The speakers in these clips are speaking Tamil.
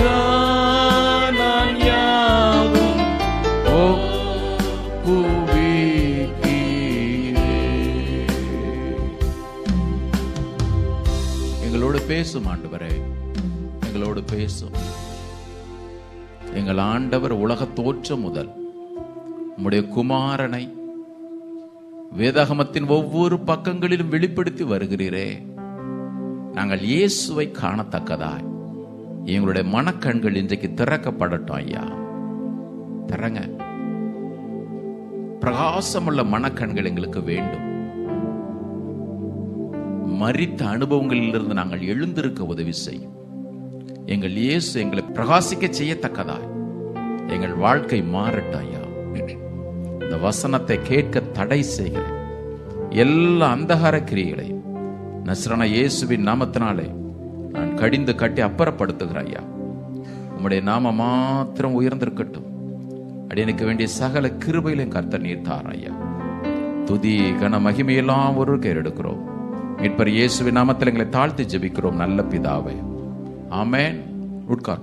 நான் யாவும் எங்களோடு பேசும் ஆண்டவரே, எங்களோடு பேசும். எங்கள் ஆண்டவர் உலக தோற்றம் முதல் உம்முடைய குமாரனை வேதாகமத்தின் ஒவ்வொரு பக்கங்களிலும் வெளிப்படுத்தி வருகிறீரே. நாங்கள் இயேசுவை காணத்தக்கதாய் எங்களுடைய மனக்கண்கள் இன்றைக்கு திறக்கப்படட்டும் ஐயா. திறங்க. பிரகாசமுள்ள மனக்கண்கள் எங்களுக்கு வேண்டும். மரித்த அனுபவங்களிலிருந்து நாங்கள் எழுந்திருக்க உதவி செய்யும். எங்கள் இயேசு எங்களை பிரகாசிக்க செய்யத்தக்கதாய் எங்கள் வாழ்க்கை மாறட்டும் ஐயா. இந்த வசனத்தை கேட்க தடை செய்கிறேன் எல்லா அந்தகார கிரியைகளையும் நஸ்ரன இயேசுவின் நாமத்தினாலே நான் கடிந்து கட்டி அப்புறப்படுத்துகிறேன் ஐயா. உம்முடைய நாம மாத்திரம் உயர்ந்திருக்கட்டும். அடியனுக்கு வேண்டிய சகல கிருபையிலும் கர்த்தர் நீர் தார் ஐயா. துதி கன மகிமையெல்லாம் ஒரு கேர் எடுக்கிறோம். மீட்பர் இயேசுவின் நாமத்தில் எங்களை தாழ்த்தி ஜெபிக்கிறோம் நல்ல பிதாவே, ஆமென். உட்கார்.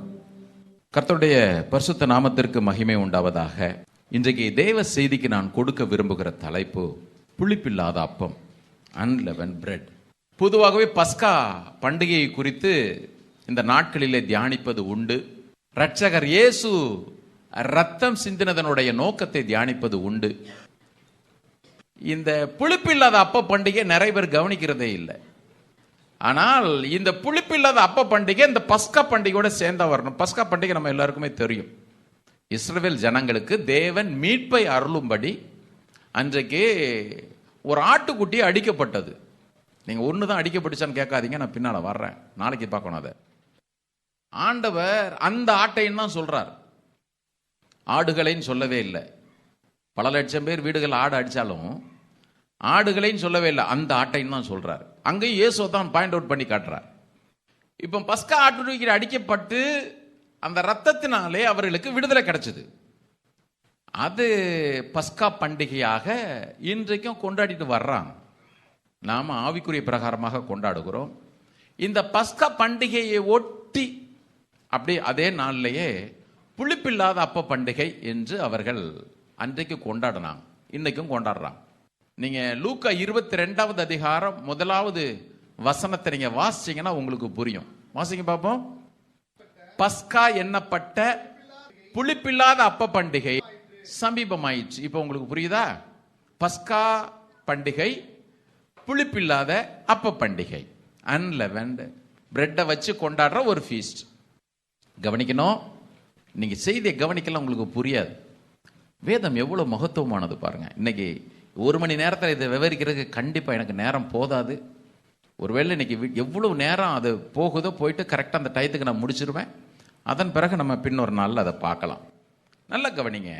கர்த்தருடைய பரிசுத்த நாமத்திற்கு மகிமை உண்டாவதாக. இன்றைக்கு தேவ செய்திக்கு நான் கொடுக்க விரும்புகிற தலைப்பு புளிப்பில்லாத அப்பம், அன்லெவன்ட் பிரெட். பொதுவாகவே பஸ்கா பண்டிகையை குறித்து இந்த நாட்களிலே தியானிப்பது உண்டு. இரட்சகர் இயேசு ரத்தம் சிந்தினதனுடைய நோக்கத்தை தியானிப்பது உண்டு. இந்த புளிப்பில்லாத அப்ப பண்டிகை நிறைய பேர் கவனிக்கிறதே இல்லை. ஆனால் இந்த புளிப்பில்லாத அப்ப பண்டிகை இந்த பஸ்கா பண்டிகையோட சேர்ந்தா வரணும். பஸ்கா பண்டிகை நம்ம எல்லாருக்குமே தெரியும். இஸ்ரவேல் ஜனங்களுக்கு தேவன் மீட்பை அருளும்படி அன்றைக்கு ஒரு ஆட்டுக்குட்டி அடிக்கப்பட்டது. நீங்க ஒண்ணுதான் அடிக்கப்பட்டுச்சான்னு கேட்காதீங்க, நான் பின்னால வர்றேன், நாளைக்கு பார்க்கணும். அதை ஆண்டவர் அந்த ஆட்டைன்னு தான் சொல்றார், ஆடுகளைன்னு சொல்லவே இல்லை. பல லட்சம் பேர் வீடுகள் ஆடு அடிச்சாலும் ஆடுகளைன்னு சொல்லவே இல்லை, அந்த ஆட்டைன்னு தான் சொல்றார். அங்கேயும் இயேசு தான் பாயிண்ட் அவுட் பண்ணி காட்டுறார். இப்போ பஸ்கா ஆட்டுக்குட்டி அடிக்கப்பட்டு அந்த ரத்தத்தினாலே அவர்களுக்கு விடுதலை கிடைச்சது. அது பஸ்கா பண்டிகையாக இன்றைக்கும் கொண்டாடிட்டு வர்றாங்க. நாம ஆவிக்குரிய பிரகாரமாக கொண்டாடுகிறோம். இந்த பஸ்கா பண்டிகையை ஒட்டி அப்படி அதே நாளிலேயே புளிப்பில்லாத அப்ப பண்டிகை என்று அவர்கள் அன்றைக்கு கொண்டாடினாங்க, இன்னைக்கும் கொண்டாடுறாங்க. நீங்க லூக்கா 22வது அதிகாரம் 1வது வசனத்தை நீங்க வாசிச்சீங்கன்னா உங்களுக்கு புரியும். வாசிங்க பார்ப்போம். பஸ்கா எண்ணப்பட்ட புளிப்பில்லாத அப்ப பண்டிகை சமீபமாயிடுச்சு. இப்போ உங்களுக்கு புரியுதா? பஸ்கா பண்டிகை, புளிப்பில்லாத அப்ப பண்டிகை, அன்லெவன்ட் பிரெட்டை வச்சு கொண்டாடுற ஒரு ஃபீஸ்ட். கவனிக்கணும். நீங்க செய்தியை கவனிக்கலாம், உங்களுக்கு புரியாது. வேதம் எவ்வளவு மகத்துவமானது பாருங்க. இன்னைக்கு 1 மணி நேரத்தில் இதை விவரிக்கிறதுக்கு கண்டிப்பா எனக்கு நேரம் போதாது. ஒருவேளை இன்னைக்கு எவ்வளவு நேரம் அது போகுதோ போயிட்டு கரெக்டாக அந்த டயத்துக்கு நான் முடிச்சிருவேன். அதன் பிறகு நம்ம பின்னொரு நாளில் அதை பார்க்கலாம். நல்ல கவனிங்க.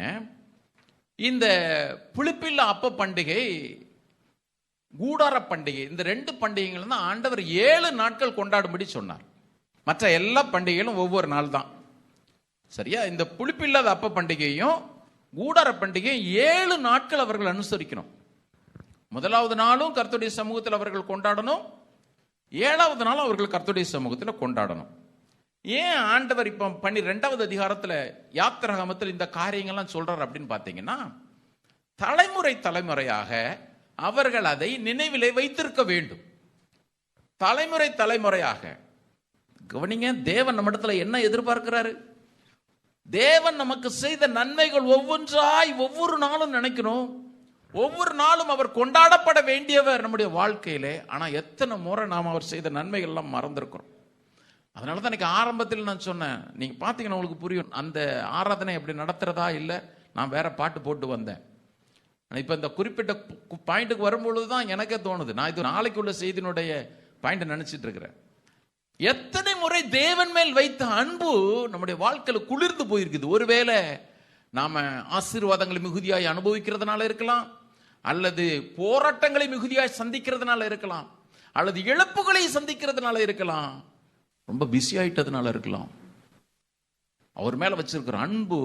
இந்த புளிப்பில்லா அப்ப பண்டிகை, கூடார பண்டிகை, இந்த 2 பண்டிகைகள் தான் ஆண்டவர் 7 நாட்கள் கொண்டாடும்படி சொன்னார். மற்ற எல்லா பண்டிகைகளும் ஒவ்வொரு நாள் தான். சரியா? இந்த புளிப்பில்லாத அப்ப பண்டிகையும் கூடார பண்டிகையும் 7 நாட்கள் அவர்கள் அனுசரிக்கணும். 1வது நாளும் கர்த்தருடைய சமூகத்தில் அவர்கள் கொண்டாடணும், 7வது நாளும் அவர்கள் கர்த்தருடைய சமூகத்தில் கொண்டாடணும். ஏன் ஆண்டவர் இப்ப 12வது அதிகாரத்தில் யாத்திராகமத்தில் இந்த காரியங்கள்லாம் சொல்றார் அப்படின்னு பார்த்தீங்கன்னா, தலைமுறை தலைமுறையாக அவர்கள் அதை நினைவிலே வைத்திருக்க வேண்டும். தலைமுறை தலைமுறையாக. கவனிங்க, தேவன் நம்ம இடத்துல என்ன எதிர்பார்க்கிறாரு? தேவன் நமக்கு செய்த நன்மைகள் ஒவ்வொன்றாய் ஒவ்வொரு நாளும் நினைக்கணும். ஒவ்வொரு நாளும் அவர் கொண்டாடப்பட வேண்டியவர் நம்முடைய வாழ்க்கையிலே. ஆனா எத்தனை முறை நாம் அவர் செய்த நன்மைகள் எல்லாம் மறந்திருக்கிறோம். அதனால தான் இன்னைக்கு ஆரம்பத்தில் நான் சொன்னேன், நீங்க பாத்தீங்கன்னா உங்களுக்கு புரியும். அந்த ஆராதனை அப்படி நடத்துறதா இல்லை, நான் வேற பாட்டு போட்டு வந்தேன். இப்ப இந்த குறிப்பிட்ட பாயிண்ட்டுக்கு வரும்பொழுது தான் எனக்கே தோணுது, நான் இது நாளைக்கு உள்ள செய்தியினுடைய பாயிண்ட் நினைச்சிட்டு இருக்கிறேன். எத்தனை முறை தேவன் மேல் வைத்த அன்பு நம்முடைய வாழ்க்கையில குளிர்ந்து போயிருக்குது. ஒருவேளை நாம ஆசீர்வாதங்களை மிகுதியாய் அனுபவிக்கிறதுனால இருக்கலாம், அல்லது போராட்டங்களை மிகுதியாய் சந்திக்கிறதுனால இருக்கலாம், அல்லது இழப்புகளை சந்திக்கிறதுனால இருக்கலாம், ரொம்ப பிஸி ஆயிட்டதுனால இருக்கலாம். அவர் மேல வச்சிருக்கிற அன்பு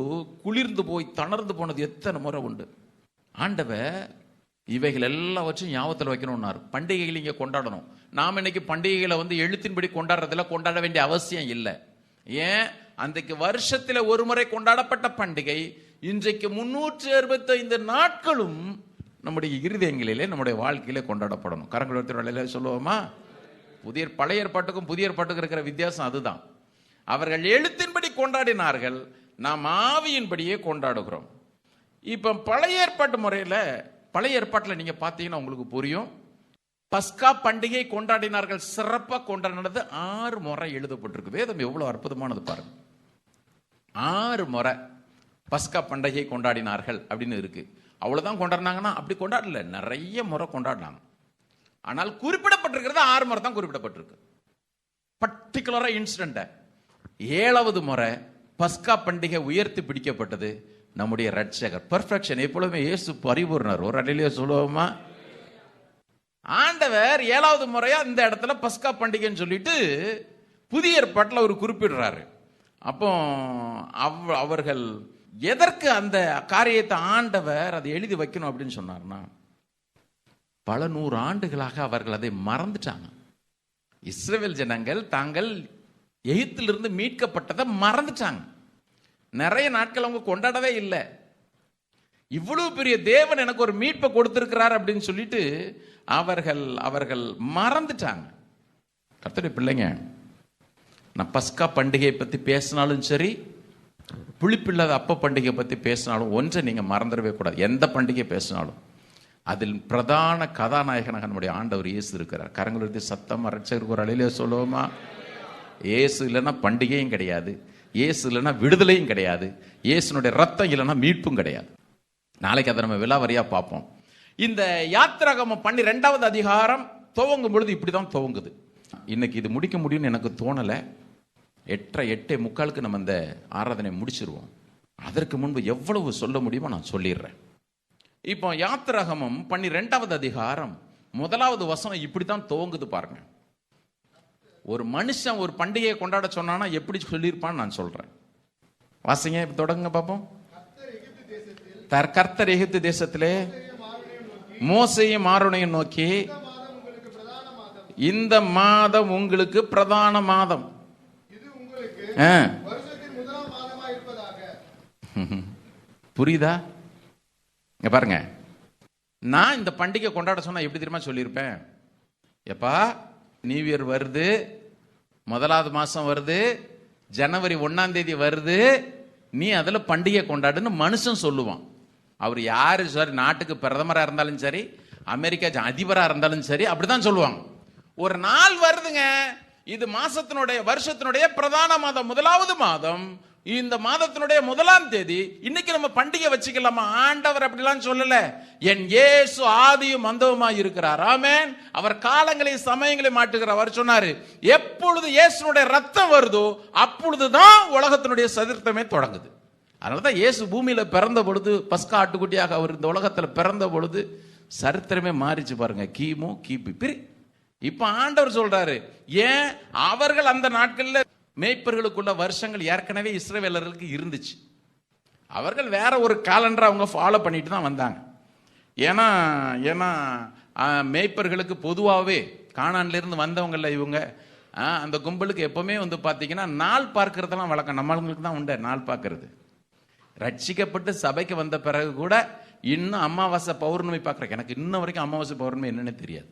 குளிர்ந்து போய் தணர்ந்து போனது எத்தனை முறை உண்டு. ஆண்டவர் இவைகள் எல்லாவற்றையும் ஞாபகத்தில் வைக்கணும்னாரு. பண்டிகைகள் இங்கே கொண்டாடணும். நாம் இன்னைக்கு பண்டிகைகளை எழுத்தின்படி கொண்டாடுறதுல கொண்டாட வேண்டிய அவசியம் இல்லை. ஏன்? அன்றைக்கு வருஷத்துல ஒரு முறை கொண்டாடப்பட்ட பண்டிகை இன்றைக்கு 365 நாட்களும் நம்முடைய இருதயங்களிலே, நம்முடைய வாழ்க்கையிலே கொண்டாடப்படணும். கரங்களை சொல்லுவோமா? பழைய ஏற்பாட்டுக்கும் புதிய ஏற்பாட்டுக்கும் இருக்கிற வித்தியாசம் அதுதான். அவர்கள் எழுத்தின்படி கொண்டாடினார்கள், நாம் ஆவியின்படியே கொண்டாடுகிறோம். இப்ப பழைய ஏற்பாட்டு முறையில, பழைய ஏற்பாட்டில் நீங்க பார்த்தீங்கன்னா உங்களுக்கு புரியும். பஸ்கா பண்டிகை கொண்டாடினார்கள், சிறப்பா கொண்டாடினது 6 முறை எழுதப்பட்டிருக்கு. வேதம் எவ்வளவு அற்புதமானது பாருங்க. 6 முறை பஸ்கா பண்டிகை கொண்டாடினார்கள் அப்படின்னு இருக்கு. அவ்வளவுதான் கொண்டாடினாங்கன்னா அப்படி கொண்டாடல, நிறைய முறை கொண்டாடினாங்க. ஆனால் குறிப்பிடப்பட்டிருக்கிறது 6 முறை தான் குறிப்பிடப்பட்டிருக்கு. பர்டிகுலரா இன்சிடென்ட் 7வது முறை பஸ்கா பண்டிகை உயர்த்தி பிடிக்கப்பட்டது. நம்முடைய ரட்சகர் பெர்ஃபெக்ஷன், எப்பொழுதுமே இயேசு பரிபூர்ணர். ஒரு அடையிலேயே சொல்லுவோமா? ஆண்டவர் 7வது முறையா இந்த இடத்துல பஸ்கா பண்டிகைன்னு சொல்லிட்டு புதிய ஏற்பாட்டில் அவர் குறிப்பிடுறாரு. அப்போ அவர்கள் எதற்கு அந்த காரியத்தை ஆண்டவர் அதை எழுதி வைக்கணும் அப்படின்னு சொன்னார்னா, பல 100 ஆண்டுகளாக அவர்கள் அதை மறந்துட்டாங்க. இஸ்ரவேல் ஜனங்கள் தாங்கள் எகிப்திலிருந்து மீட்கப்பட்டதை மறந்துட்டாங்க. நிறைய நாட்கள் அவங்க கொண்டாடவே இல்லை. இவ்வளவு பெரிய தேவன் எனக்கு ஒரு மீட்பை கொடுத்திருக்கிறார் அப்படின்னு சொல்லிட்டு அவர்கள் மறந்துட்டாங்க. கர்த்தருடைய பிள்ளைங்க, நான் பஸ்கா பண்டிகையை பத்தி பேசினாலும் சரி, புளிப்பில்லாத அப்ப பண்டிகை பத்தி பேசினாலும் ஒன்றை நீங்க மறந்துடவே கூடாது. எந்த பண்டிகை பேசினாலும் அதில் பிரதான கதாநாயகனாக நம்முடைய ஆண்டவர் இயேசு இருக்கிறார். கரங்களுடைய சத்தம் ரட்சகருக்கு ஒரு அலையிலே சொல்லுவோமா? இயேசு இல்லைன்னா பண்டிகையும் கிடையாது, இயேசு இல்லைன்னா விடுதலையும் கிடையாது, இயேசுனுடைய ரத்தம் இல்லைன்னா மீட்பும் கிடையாது. நாளைக்கு அதை நம்ம விலாவரியா பார்ப்போம். இந்த யாத்திராகமம் 12வது அதிகாரம் துவங்கும் பொழுது இப்படிதான் துவங்குது. இன்னைக்கு இது முடிக்க முடியும்னு எனக்கு தோணலை. 8:45 நம்ம இந்த ஆராதனை முடிச்சிருவோம். அதற்கு முன்பு எவ்வளவு சொல்ல முடியுமோ நான் சொல்லிடுறேன். இப்போ யாத்திராகமம் 12வது அதிகாரம் 1வது வசனம் இப்படித்தான் துவங்குது பாருங்க. ஒரு மனுஷன் ஒரு பண்டிகையை கொண்டாட சொன்னானா எப்படி சொல்லியிருப்பான்னு நான் சொல்றேன். வாசிங்க, தொடங்குங்க பார்ப்போம். கர்த்தர் எகிப்து தேசத்திலே மோசேயும் ஆரோனையும் நோக்கி, இந்த மாதம் உங்களுக்கு பிரதான மாதம். புரியுதா? இங்க பாருங்க, நான் இந்த பண்டிகை கொண்டாட சொன்னா எப்படி தெரியுமா சொல்லியிருப்பேன்? எப்பா நியூ இயர் வருது, 1வது மாசம் வருது, ஜனவரி 1ஆம் தேதி வருது, நீ அதுல பண்டிகை கொண்டாடுன்னு மனுஷன் சொல்லுவான். அவர் யாரு சரி, நாட்டுக்கு பிரதமரா இருந்தாலும் சரி, அமெரிக்கா அதிபரா இருந்தாலும் சரி, அப்படிதான் சொல்லுவாங்க. ஒரு நாள் வருதுங்க, இது மாசத்தினுடைய வருஷத்தினுடைய பிரதான மாதம், 1வது மாதம், இந்த மாதத்தினுடைய 1ஆம் தேதி, இன்னைக்கு நம்ம பண்டிகை வச்சுக்கலாமா? ஆண்டவர் அப்படிலாம் சொல்லல. என் இயேசு ஆதியும் அந்தவுமாய் இருக்கிறார். ஆமென். அவர் காலங்களை சமயங்களை மாட்டுகிறார். அவர் சொன்னாரு, எப்பொழுது இயேசுனுடைய ரத்தம் வருதோ அப்பொழுதுதான் உலகத்தினுடைய சதுர்த்தமே தொடங்குது. அதனாலதான் இயேசு பூமியில பிறந்த பொழுது, பஸ்கா ஆட்டுக்குட்டியாக அவர் இந்த உலகத்துல பிறந்த பொழுது சரித்திரமே மாறிச்சு பாருங்க. கிமு கிபி. இப்ப ஆண்டவர் சொல்றாரு, ஏன் அவர்கள் அந்த நாட்கள்ல மேய்ப்பர்களுக்குள்ள வருஷங்கள் ஏற்கனவே இஸ்ரவேலர்களுக்கு இருந்துச்சு. அவர்கள் வேற ஒரு காலண்டரை அவங்க ஃபாலோ பண்ணிட்டு தான் வந்தாங்க. ஏன்னா மேய்ப்பர்களுக்கு பொதுவாகவே கானான்ல இருந்து வந்தவங்கள இவங்க அந்த கும்பலுக்கு எப்பவுமே பார்த்தீங்கன்னா நாள் பார்க்கறதெல்லாம் வழக்கம். நம்மளுக்கு தான் உண்டு நாள் பார்க்கறது. ரட்சிக்கப்பட்டு சபைக்கு வந்த பிறகு கூட இன்னும் அமாவாசை பௌர்ணமி பார்க்குறேன். எனக்கு இன்ன வரைக்கும் அமாவாசை பௌர்ணமி என்னன்னு தெரியாது.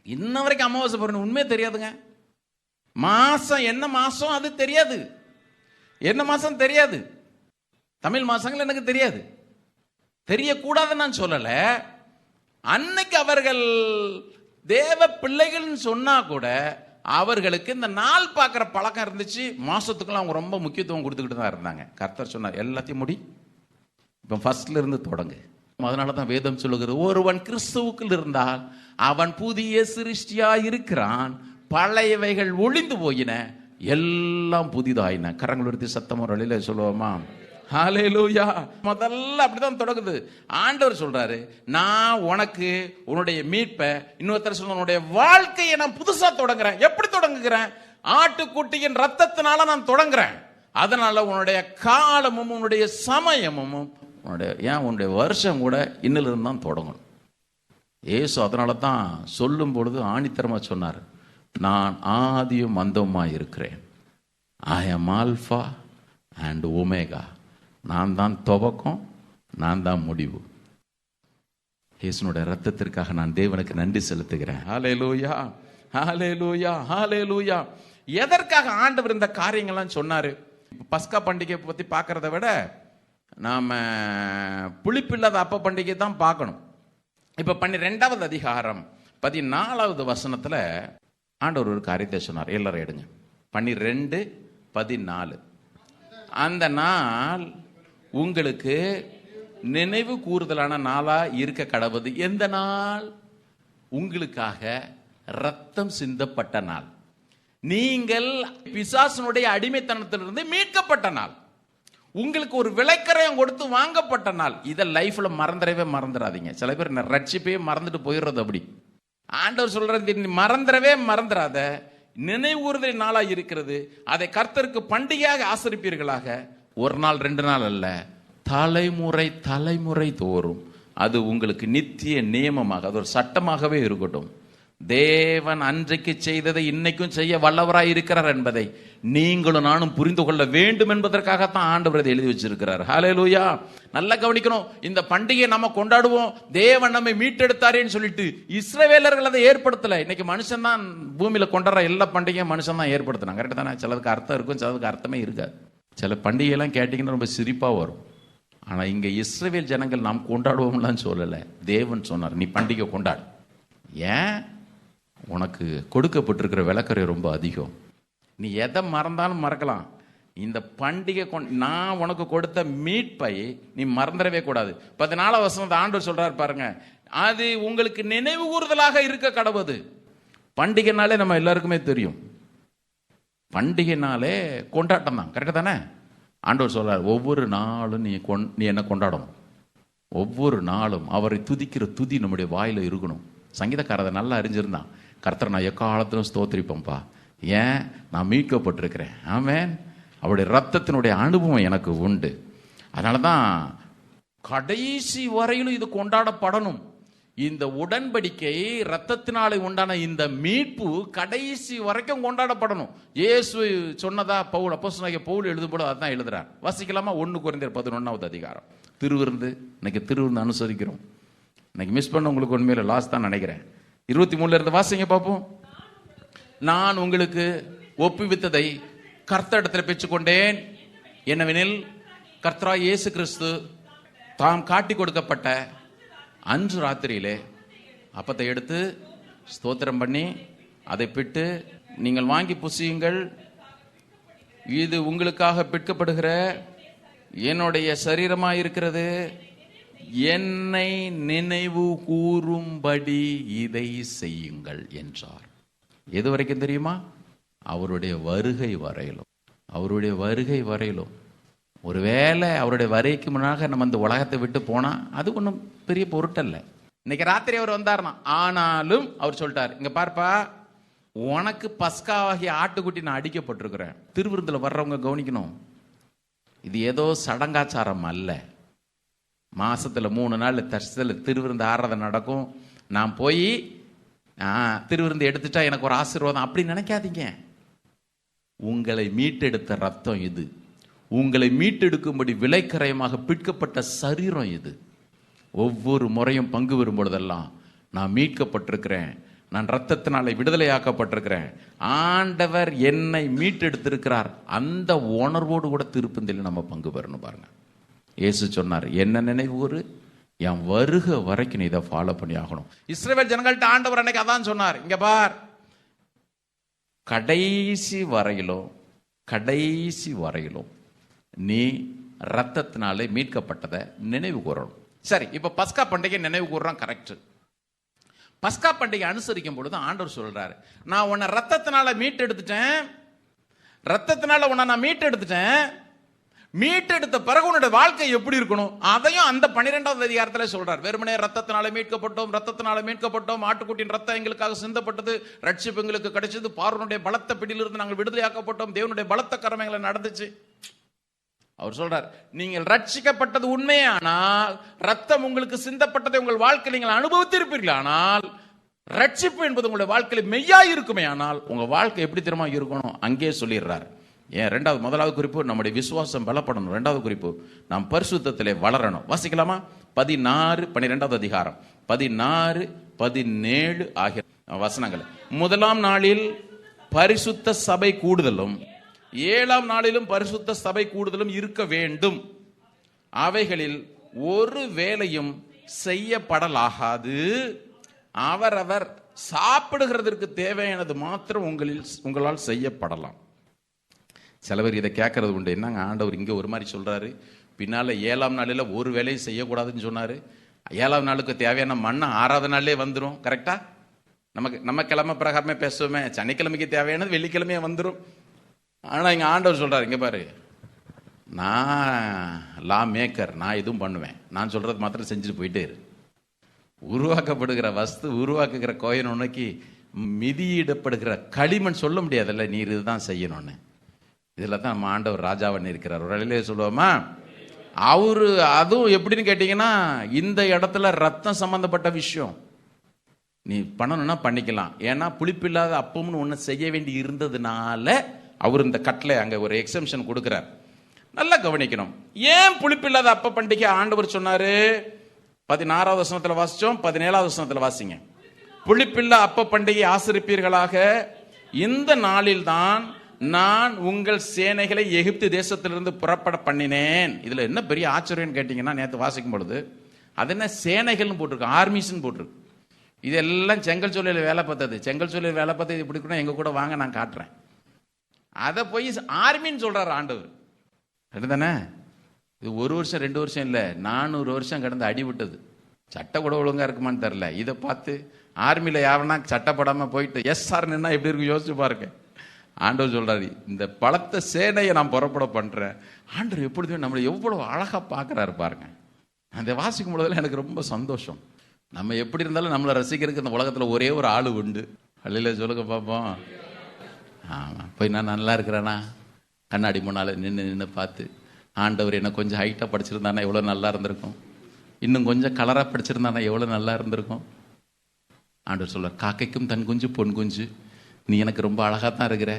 இன்ன வரைக்கும் அமாவாசை பௌர்ணமி உண்மையே தெரியாதுங்க. மாசம் என்ன மாசம் அது தெரியாது, என்ன மாசம் தெரியாது. தமிழ் மாசங்கள் எனக்கு தெரியாது, தெரியக்கூடாதுன்னு நான் சொல்லல. அன்னைக்கு அவர்கள் தேவ பிள்ளைகள் சொன்னா கூட அவர்களுக்கு இந்த நாள் பார்க்கிற பழக்கம் இருந்துச்சு. மாசத்துக்குள்ள அவங்க ரொம்ப முக்கியத்துவம் கொடுத்துக்கிட்டு தான் இருந்தாங்க. கர்த்தர் சொன்னார், எல்லாத்தையும் முடி, இப்ப ஃபர்ஸ்ட்ல இருந்து தொடங்கு. அதனாலதான் வேதம் சொல்லுகிறது, ஒருவன் கிறிஸ்துவுக்குள் இருந்தால் அவன் புதிய சிருஷ்டியா இருக்கிறான், பழையவைகள் ஒளிந்து போயின, எல்லாம் புதிதாயின. கரங்களுடைய சத்தம் ஒரு வழியில சொல்லுவோமா? ஹல்லேலூயா. முதல்ல அப்படிதான் தொடங்குது. ஆண்டவர் சொல்றாரு, நான் உனக்கு உன்னுடைய மீட்பை, இன்னொருத்தர் சொல்ற உன்னுடைய வாழ்க்கையை நான் புதுசா தொடங்குறேன். எப்படி தொடங்குகிறேன்? ஆட்டுக்குட்டியின் ரத்தத்தினால நான் தொடங்குறேன். அதனால உன்னுடைய காலமும் உன்னுடைய சமயமும் உன்னுடைய வருஷம் கூட இன்னிலிருந்து தான் தொடங்கணும். இயேசு அதனால தான் சொல்லும் பொழுது ஆணித்தரமாக சொன்னார், நான் ஆதியும் அந்தமாக இருக்கிறேன். ஐ ஆம் ஆல்ஃபா அண்ட் ஒமேகா. நான் தான் துவக்கம், நான் தான் முடிவு. இயேசுனுடைய ரத்தத்திற்காக நான் தேவனுக்கு நன்றி செலுத்துகிறேன். ஹல்லேலூயா, ஹல்லேலூயா, ஹல்லேலூயா. எதற்காக ஆண்டவர் இந்த காரியங்கள்லாம் சொன்னார்? பஸ்கா பண்டிகை பற்றி பார்க்கறத விட நாம் புளிப்பில்லாத அப்ப பண்டிகை தான் பார்க்கணும். இப்போ 12வது அதிகாரம் 14வது வசனத்தில் ஆண்டவர் ஒரு காரியத்தை சொன்னார். எல்லாரும் எடுங்க, 12:14. அந்த நாள் உங்களுக்கு நினைவு கூறுதலான நாளா இருக்க கடவுது. எந்த நாள்? உங்களுக்காக ரத்தம் சிந்தப்பட்ட நாள், நீங்கள் பிசாசனுடைய அடிமைத்தனத்திலிருந்து மீட்கப்பட்ட நாள், உங்களுக்கு ஒரு விலைக்கரையம் கொடுத்து வாங்கப்பட்ட நாள். இதை லைஃப்ல மறந்துடாதீங்க. சில பேர் ரட்சிப்பையே மறந்துட்டு போயிடுறது. அப்படி ஆண்டவர் சொல்றது மறந்துடவே மறந்துடாத. நினைவுறுதல் நாளா இருக்கிறது. அதை கர்த்தருக்கு பண்டிகையாக ஆசரிப்பீர்களாக. ஒரு நாள் 2 நாள் அல்ல, தலைமுறை தோறும் அது உங்களுக்கு நித்திய நியமமாக, அது ஒரு சட்டமாகவே இருக்கட்டும். தேவன் அன்றைக்கு செய்ததை இன்னைக்கும் செய்ய வல்லவராய் இருக்கிறார் என்பதை நீங்களும் நானும் புரிந்து கொள்ள வேண்டும் என்பதற்காகத்தான் ஆண்டவர் இதை எழுதி வச்சிருக்கிறார். ஹல்லேலூயா. நல்லா கவனிக்கணும். இந்த பண்டிகையை நம்ம கொண்டாடுவோம், தேவன் நம்மை மீட்டெடுத்தாரேன்னு சொல்லிட்டு இஸ்ரவேலர்கள் அதை ஏற்படுத்தல. இன்னைக்கு மனுஷன் தான் பூமியில கொண்டாடுற எல்லா பண்டிகையும் மனுஷன் தான் ஏற்படுத்தினாங்க. கரெக்ட் தானே? சிலதுக்கு அர்த்தம் இருக்கும், சிலதுக்கு அர்த்தமே இருக்காது. சில பண்டிகையெல்லாம் கேட்டீங்கன்னா ரொம்ப சிரிப்பா வரும். ஆனா இங்க இஸ்ரவேல் ஜனங்கள் நாம் கொண்டாடுவோம்லாம் சொல்லலை. தேவன் சொன்னார், நீ பண்டிகை கொண்டாடு. ஏன்? உனக்கு கொடுக்கப்பட்டிருக்கிற விலக்கரை ரொம்ப அதிகம். நீ எதை மறந்தாலும் மறக்கலாம். இந்த பண்டிகை நான் உனக்கு கொடுத்த மீட்பை நீ மறந்துடவே கூடாது. 14 வசனம் ஆண்டவர் சொல்றார் பாருங்க, அது உங்களுக்கு நினைவு கூறுதலாக இருக்க கடவுது. பண்டிகைனாலே நம்ம எல்லாருக்குமே தெரியும், பண்டிகைனாலே கொண்டாட்டம் தான். கரெக்ட் தானே? ஆண்டவர் சொல்றார், ஒவ்வொரு நாளும் நீ என்ன கொண்டாடணும். ஒவ்வொரு நாளும் அவரை துதிக்கிற துதி நம்முடைய வாயில இருக்கணும். சங்கீதக்காரதை நல்லா அறிஞ்சிருந்தான். கர்த்தர் நான் எக்காலத்திலும் ஸ்தோத்திரிப்பேன்ப்பா. ஏன்? நான் மீட்கப்பட்டிருக்கிறேன். ஆமென். அவருடைய ரத்தத்தினுடைய அனுபவம் எனக்கு உண்டு. அதனால தான் கடைசி வரையிலும் இது கொண்டாடப்படணும். இந்த உடன்படிக்கை ரத்தத்தினாலே உண்டான இந்த மீட்பு கடைசி வரைக்கும் கொண்டாடப்படணும். இயேசு சொன்னதா பவுல், அப்போஸ்தலனாகிய பவுல் எழுதும்போது அதான் எழுதுறார். வாசிக்கலாமா? 1 கொரிந்தியர் 11வது அதிகாரம். திருவிருந்து. இன்னைக்கு திருவிருந்து அனுசரிக்கிறோம். இன்னைக்கு மிஸ் பண்ண உங்களுக்கு உண்மையில லாஸ் தான் நினைக்கிறேன். 23 இருந்து வாசிங்க பார்ப்போம். நான் உங்களுக்கு ஒப்புவித்ததை கர்த்தரிடத்தில் பெற்றுக்கொண்டேன். என்னவெனில், கர்த்தராகிய இயேசு கிறிஸ்து தாம் காட்டி கொடுக்கப்பட்ட அன்று ராத்திரியிலே அப்பத்தை எடுத்து ஸ்தோத்திரம் பண்ணி அதை பிட்டு, நீங்கள் வாங்கி புசியுங்கள், இது உங்களுக்காக பிற்கப்படுகிற என்னுடைய சரீரமாய் இருக்கிறது, என்னை நினைவு கூறும்படி இதை செய்யுங்கள் என்றார். எது வரைக்கும் தெரியுமா? அவருடைய வருகை வரையிலும். அவருடைய வருகை வரையிலும். ஒருவேளை அவருடைய வருகைக்கு முன்னாக நம்ம இந்த உலகத்தை விட்டு போனா அது ஒன்றும் பெரிய பொருட்டல்ல. இன்னைக்கு ராத்திரி அவர் வந்தார்னா, ஆனாலும் அவர் சொல்லிட்டார், இங்க பார்ப்பா, உனக்கு பஸ்காவாகிய ஆட்டுக்குட்டி நான் அடிக்கப்பட்டிருக்கிறேன். திருவிருந்தில் வர்றவங்க கவனிக்கணும், இது ஏதோ சடங்காச்சாரம் அல்ல. மாசத்துல 3 நாள் திருவிருந்து ஆறாத நடக்கும். நான் போய் திருவிருந்து எடுத்துட்டா எனக்கு ஒரு ஆசீர்வாதம் அப்படி நினைக்காதீங்க. உங்களை மீட்டெடுத்த ரத்தம் இது. உங்களை மீட்டெடுக்கும்படி விலைக்கரையமாக பிற்கப்பட்ட சரீரம் இது. ஒவ்வொரு முறையும் பங்கு பெறும் பொழுதெல்லாம் நான் மீட்கப்பட்டிருக்கிறேன், நான் ரத்தத்தினாலே விடுதலையாக்கப்பட்டிருக்கிறேன், ஆண்டவர் என்னை மீட்டெடுத்திருக்கிறார், அந்த உணர்வோடு கூட திருப்பந்தில் நம்ம பங்கு பெறணும். பாருங்க, இயேசு சொன்னார், என்ன நினைவு என் வருக வரைக்கும் நீ இதை ஃபாலோ பண்ணி ஆகணும். இஸ்ரவேல் ஜனங்கள்ட்ட ஆண்டவர் அன்னைக்கு அதான் சொன்னார், இங்க பார், கடைசி வரையிலும் நீ ரத்தத்தினாலே மீட்கப்பட்டதை நினைவு கூறணும். சரி, இப்ப பஸ்கா பண்டிகை நினைவு கூறுறோம், கரெக்ட். பஸ்கா பண்டிகை அனுசரிக்கும் பொழுது ஆண்டவர் சொல்றாரு, நான் உன்னை ரத்தத்தினால மீட்டெடுத்துட்டேன், மீட்டெடுத்த பிறகு உன்னுடைய வாழ்க்கை எப்படி இருக்கணும் அதையும் அந்த 12வது அதிகாரத்துல சொல்றார். வெறுமனே ரத்தத்தினால மீட்கப்பட்டோம், ஆட்டுக்குட்டியின் ரத்தம் எங்களுக்காக சிந்தப்பட்டது, ரட்சிப்பு எங்களுக்கு கிடைச்சது, பார்வனுடைய பலத்த பிடியிலிருந்து நாங்கள் விடுதலையாக்கப்பட்டோம், தேவனுடைய பலத்த கரம் எங்களை நடந்துச்சு. அவர் சொல்றார், நீங்கள் ரட்சிக்கப்பட்டது உண்மையானால், ரத்தம் உங்களுக்கு சிந்தப்பட்டதை உங்கள் வாழ்க்கையில் நீங்கள் அனுபவித்திருப்பீர்கள், ஆனால் ரட்சிப்பு என்பது உங்களுடைய வாழ்க்கையில் மெய்யாய் இருக்குமே ஆனால் உங்க வாழ்க்கை எப்படி தெரியுமா இருக்கணும் அங்கே சொல்லிடுறார். ஏன் முதலாவது குறிப்பு நம்முடைய விசுவாசம் பலப்படணும். இரண்டாவது குறிப்பு நாம் பரிசுத்தத்திலே வளரணும். வாசிக்கலாமா? 16-12 அதிகாரம் 16-17 ஆகிய வசனங்கள். முதலாம் நாளில் பரிசுத்த சபை கூடுதலும் 7ஆம் நாளிலும் பரிசுத்த சபை கூடுதலும் இருக்க வேண்டும். அவைகளில் ஒரு வேலையும் செய்யப்படலாகாது. அவரவர் சாப்பிடுகிறதற்கு தேவையானது மாத்திரம் உங்களால் செய்யப்படலாம். சில பேர் இதை கேட்கறது உண்டு. என்னங்க ஆண்டவர் இங்கே ஒரு மாதிரி சொல்றாரு, பின்னால 7ஆம் நாளில் ஒரு வேலையும் செய்யக்கூடாதுன்னு சொன்னாரு. 7ஆம் நாளுக்கு தேவையான மண்ணை 6ஆவது நாள்லே வந்துடும். கரெக்டா? நம்ம கிழமை பிரகாரமே பேசுவோமே, சனிக்கிழமைக்கு தேவையானது வெள்ளிக்கிழமையே வந்துடும். ஆனால் இங்கே ஆண்டவர் சொல்றாரு, இங்கே பாரு, நான் லா மேக்கர், நான் எதுவும் பண்ணுவேன், நான் சொல்றது மாத்திரம் செஞ்சுட்டு போயிட்டே இரு. உருவாக்கப்படுகிற வஸ்து, உருவாக்குகிற கோயில் உனக்கு மிதியிடப்படுகிற களிமண் சொல்ல முடியாதுல்ல, நீர் இதுதான் செய்யணும்னு. இதில் தான் நம்ம ஆண்டவர் ராஜாவன் இருக்கிறார். ஒரு அழிலே சொல்லுவோமா? அவரு அதுவும் எப்படின்னு கேட்டீங்கன்னா, இந்த இடத்துல ரத்தம் சம்பந்தப்பட்ட விஷயம் நீ பண்ணணும்னா பண்ணிக்கலாம். ஏன்னா புளிப்பில்லாத அப்பம்னு ஒன்று செய்ய வேண்டி இருந்ததுனால அவர் இந்த கட்டளை அங்கே ஒரு எக்ஸம்ஷன் கொடுக்கிறார். நல்லா கவனிக்கணும். ஏன் புளிப்பில்லாத அப்ப பண்டிகை ஆண்டவர் சொன்னாரு? 16வது வசனத்துல வாசிச்சோம், 17வது வசனத்துல வாசிங்க. புளிப்பில்லா அப்ப பண்டிகை ஆசரிப்பீர்களாக, இந்த நாளில் தான் நான் உங்கள் சேனைகளை எகிப்து தேசத்திலிருந்து புறப்பட பண்ணினேன். இதுல என்ன பெரிய ஆச்சரியம் கேட்டீங்கன்னா, நேற்று வாசிக்கும் பொழுது அது என்ன சேனைகள்னு போட்டிருக்கு, ஆர்மிஸ்ன்னு போட்டிருக்கு. இதெல்லாம் செங்கல் சூழலில் வேலை பார்த்தது. செங்கல் சூழலில் வேலை பார்த்தது இப்படி கூட எங்க கூட வாங்க, நான் காட்டுறேன். அதை போய் ஆர்மின்னு சொல்றாரு ஆண்டவர். அதுதானே? இது 1 வருஷம் 2 வருஷம் இல்லை, 400 வருஷம் கடந்து அடிவிட்டது. சட்டை கூட ஒழுங்கா இருக்குமான்னு தெரியல. இதை பார்த்து ஆர்மியில் யாருன்னா சட்டப்படாமல் போயிட்டு எஸ்ஆர் நின்னா எப்படி இருக்கு யோசிச்சு பாருங்க. ஆண்டவர் சொல்றாரு, இந்த பலத்த சேனையை நான் புறப்பட பண்றேன். ஆண்டவர் எப்பொழுதுமே நம்மளை எவ்வளவு அழகா பார்க்கறாரு பாருங்க. அந்த வாசிக்கும் பொழுதுல எனக்கு ரொம்ப சந்தோஷம். நம்ம எப்படி இருந்தாலும் நம்மளை ரசிக்கிறதுக்கு இந்த உலகத்துல ஒரே ஒரு ஆளு உண்டு. அல்ல சொல்லுங்க பார்ப்போம். ஆமா, போய் நான் நல்லா இருக்கிறேனா கண்ணாடி முன்னால நின்று பார்த்து, ஆண்டவர் என்ன கொஞ்சம் ஹைட்டா படிச்சிருந்தானா எவ்வளவு நல்லா இருந்திருக்கும், இன்னும் கொஞ்சம் கலரா படிச்சிருந்தானா எவ்வளவு நல்லா இருந்திருக்கும். ஆண்டவர் சொல்றார், காக்கைக்கும் தன் குஞ்சு பொன் குஞ்சு, நீ எனக்கு ரொம்ப அழகா தான் இருக்கிற.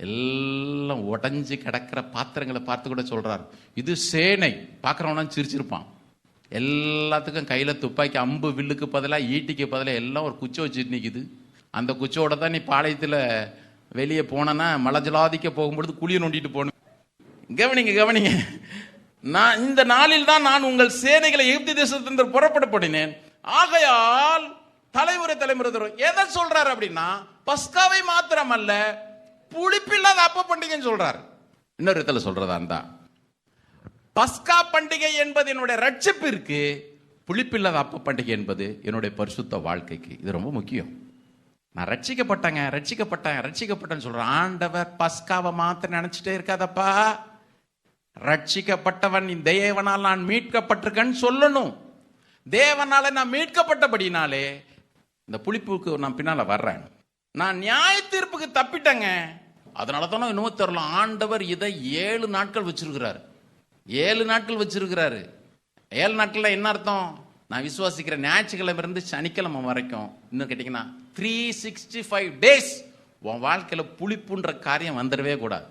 எல்லாம் உடஞ்சி கிடக்கிற பாத்திரங்களை பார்த்து கூட சொல்றார், இது சேனை. பார்க்கறவனா சிரிச்சிருப்பான். எல்லாத்துக்கும் கையில துப்பாக்கி, அம்பு, வில்லுக்கு பதிலாக ஈட்டிக்கு பதிலாக எல்லாம் ஒரு குச்சை வச்சுட்டு நிற்குது. அந்த குச்சோட தான் நீ பாளையத்தில் வெளியே போனா மலை ஜலாதிக்க போகும்பொழுது குழியை நோண்டிட்டு போகணும். கவனிங்க கவனிங்க, நான் இந்த நாளில் தான் நான் உங்கள் சேனைகளை எகிப்து தேசத்திலிருந்து புறப்பட பண்ணினேன். ஆகையால் தலைமுறை தலைமுறை தரும். எதை சொல்றாரு அப்படின்னா, பஸ்காவை மாத்திரம் அல்ல, புளிப்பில்லாத அப்ப பண்டிகைன்னு சொல்றாரு. இன்னொரு இடத்துல சொல்றதா இருந்தா, பஸ்கா பண்டிகை என்பது என்னுடைய ரட்சிப்பிற்கு, புளிப்பில்லாத அப்ப பண்டிகை என்பது என்னுடைய பரிசுத்த வாழ்க்கைக்கு. இது ரொம்ப முக்கியம். நான் ரட்சிக்கப்பட்டேங்க, ரட்சிக்கப்பட்டேன்னு சொல்றேன். ஆண்டவர் பஸ்காவை மாத்திரம் நினைச்சிட்டே இருக்காதப்பா. ரட்சிக்கப்பட்டவன் தேவனால் நான் மீட்கப்பட்டிருக்கேன்னு சொல்லணும். தேவனால நான் மீட்கப்பட்டபடினாலே இந்த புளிப்புக்கு நான் பின்னால வர்றேன். நான் நியாய தீர்ப்புக்கு தப்பிட்டேங்க, அதனால தானே இன்னும் தெரியல. ஆண்டவர் இதை 7 நாட்கள் வச்சிருக்கிறாரு. 7 நாட்கள் வச்சிருக்கிறாரு. 7 நாட்கள்ல என்ன அர்த்தம்? நான் விசுவாசிக்கிற ஞாயிற்றுக்கிழமை இருந்து சனிக்கிழமை வரைக்கும், இன்னும் கேட்டீங்கன்னா 365 டேஸ் உன் வாழ்க்கையில புளிப்புன்ற காரியம் வந்துடவே கூடாது.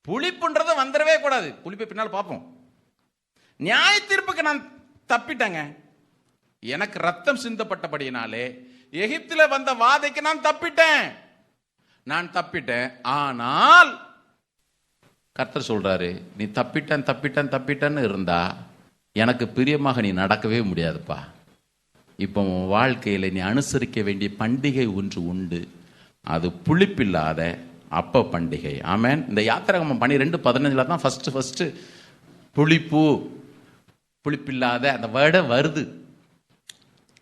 புளிப்புன்றத வந்துடவே கூடாது. புளிப்பை பின்னால் பார்ப்போம். நியாய தீர்ப்புக்கு நான் தப்பிட்டேங்க. எனக்கு ரத்தம் சிந்தப்பட்டபடியினாலே எகிப்தில வந்த வாதைக்கு நான் தப்பிட்டேன். ஆனால் கர்த்தர் சொல்றாரு, நீ தப்பிட்டேன்னு இருந்தா எனக்கு பிரியமாக நீ நடக்கவே முடியாதுப்பா. இப்போ உன் வாழ்க்கையில நீ அனுசரிக்க வேண்டிய பண்டிகை ஒன்று உண்டு. அது புளிப்பில்லாத அப்ப பண்டிகை. ஆமென். இந்த யாத்திராகமம் 12:15 தான் ஃபர்ஸ்ட் புளிப்பில்லாத அந்த வேர்டை வருது.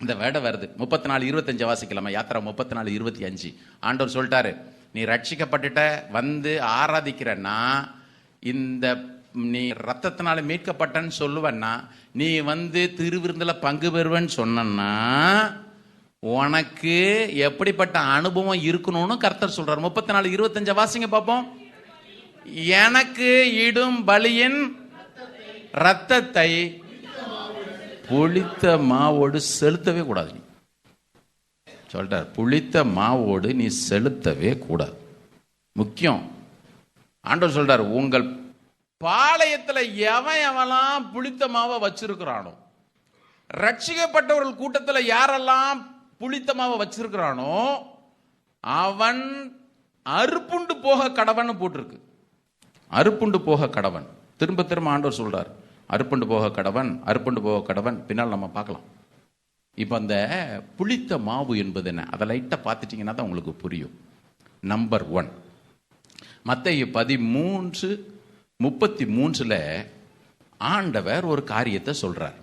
இந்த வேர்டை வருது. 34:25 வாசிக்கலாமா? யாத்திரா 34:25. ஆண்டவர் சொல்லிட்டாரு, நீ ரட்சிக்கப்பட்டுட்ட வந்து ஆராதிக்கிறன்னா, இந்த நீ ரத்தத்தினால மீட்கப்பட்டன்னு சொல்லுவன்னா, நீ வந்து திருவிருந்துல பங்கு பெறுவேன்னு சொன்னா உனக்கு எப்படிப்பட்ட அனுபவம் இருக்கணும்னு கர்த்தர் சொல்றாரு. 34:25 வாசிங்க பார்ப்போம். எனக்கு இடும் பலியின் ரத்தத்தை புளித்த மாவோடு செலுத்தவே கூடாது. நீ சொல்றார், புளித்த மாவோடு நீ செலுத்தவே கூடாது. முக்கியம். ஆண்டவர் சொல்றார், உங்கள் பாளையத்தில் எவெல்லாம் புளித்த மாவை வச்சிருக்கிறானோ, ரட்சிக்கப்பட்டவர்கள் கூட்டத்தில் யாரெல்லாம் புளித்த மாவை வச்சிருக்கிறானோ அவன் அறுப்புண்டு போக கடவன் போட்டிருக்கு. அறுப்புண்டு போக கடவன். திரும்ப திரும்ப ஆண்டவர் சொல்றார், அறுப்புண்டு போக கடவன், அறுப்புண்டு போக கடவன். பின்னால் நம்ம பார்க்கலாம். இப்போ அந்த புளித்த மாவு என்பது என்ன, அதை லைட்டாக பார்த்துட்டிங்கன்னா தான் உங்களுக்கு புரியும். நம்பர் 1, மத்தேயு 13:33 ஆண்டவர் ஒரு காரியத்தை சொல்றார்.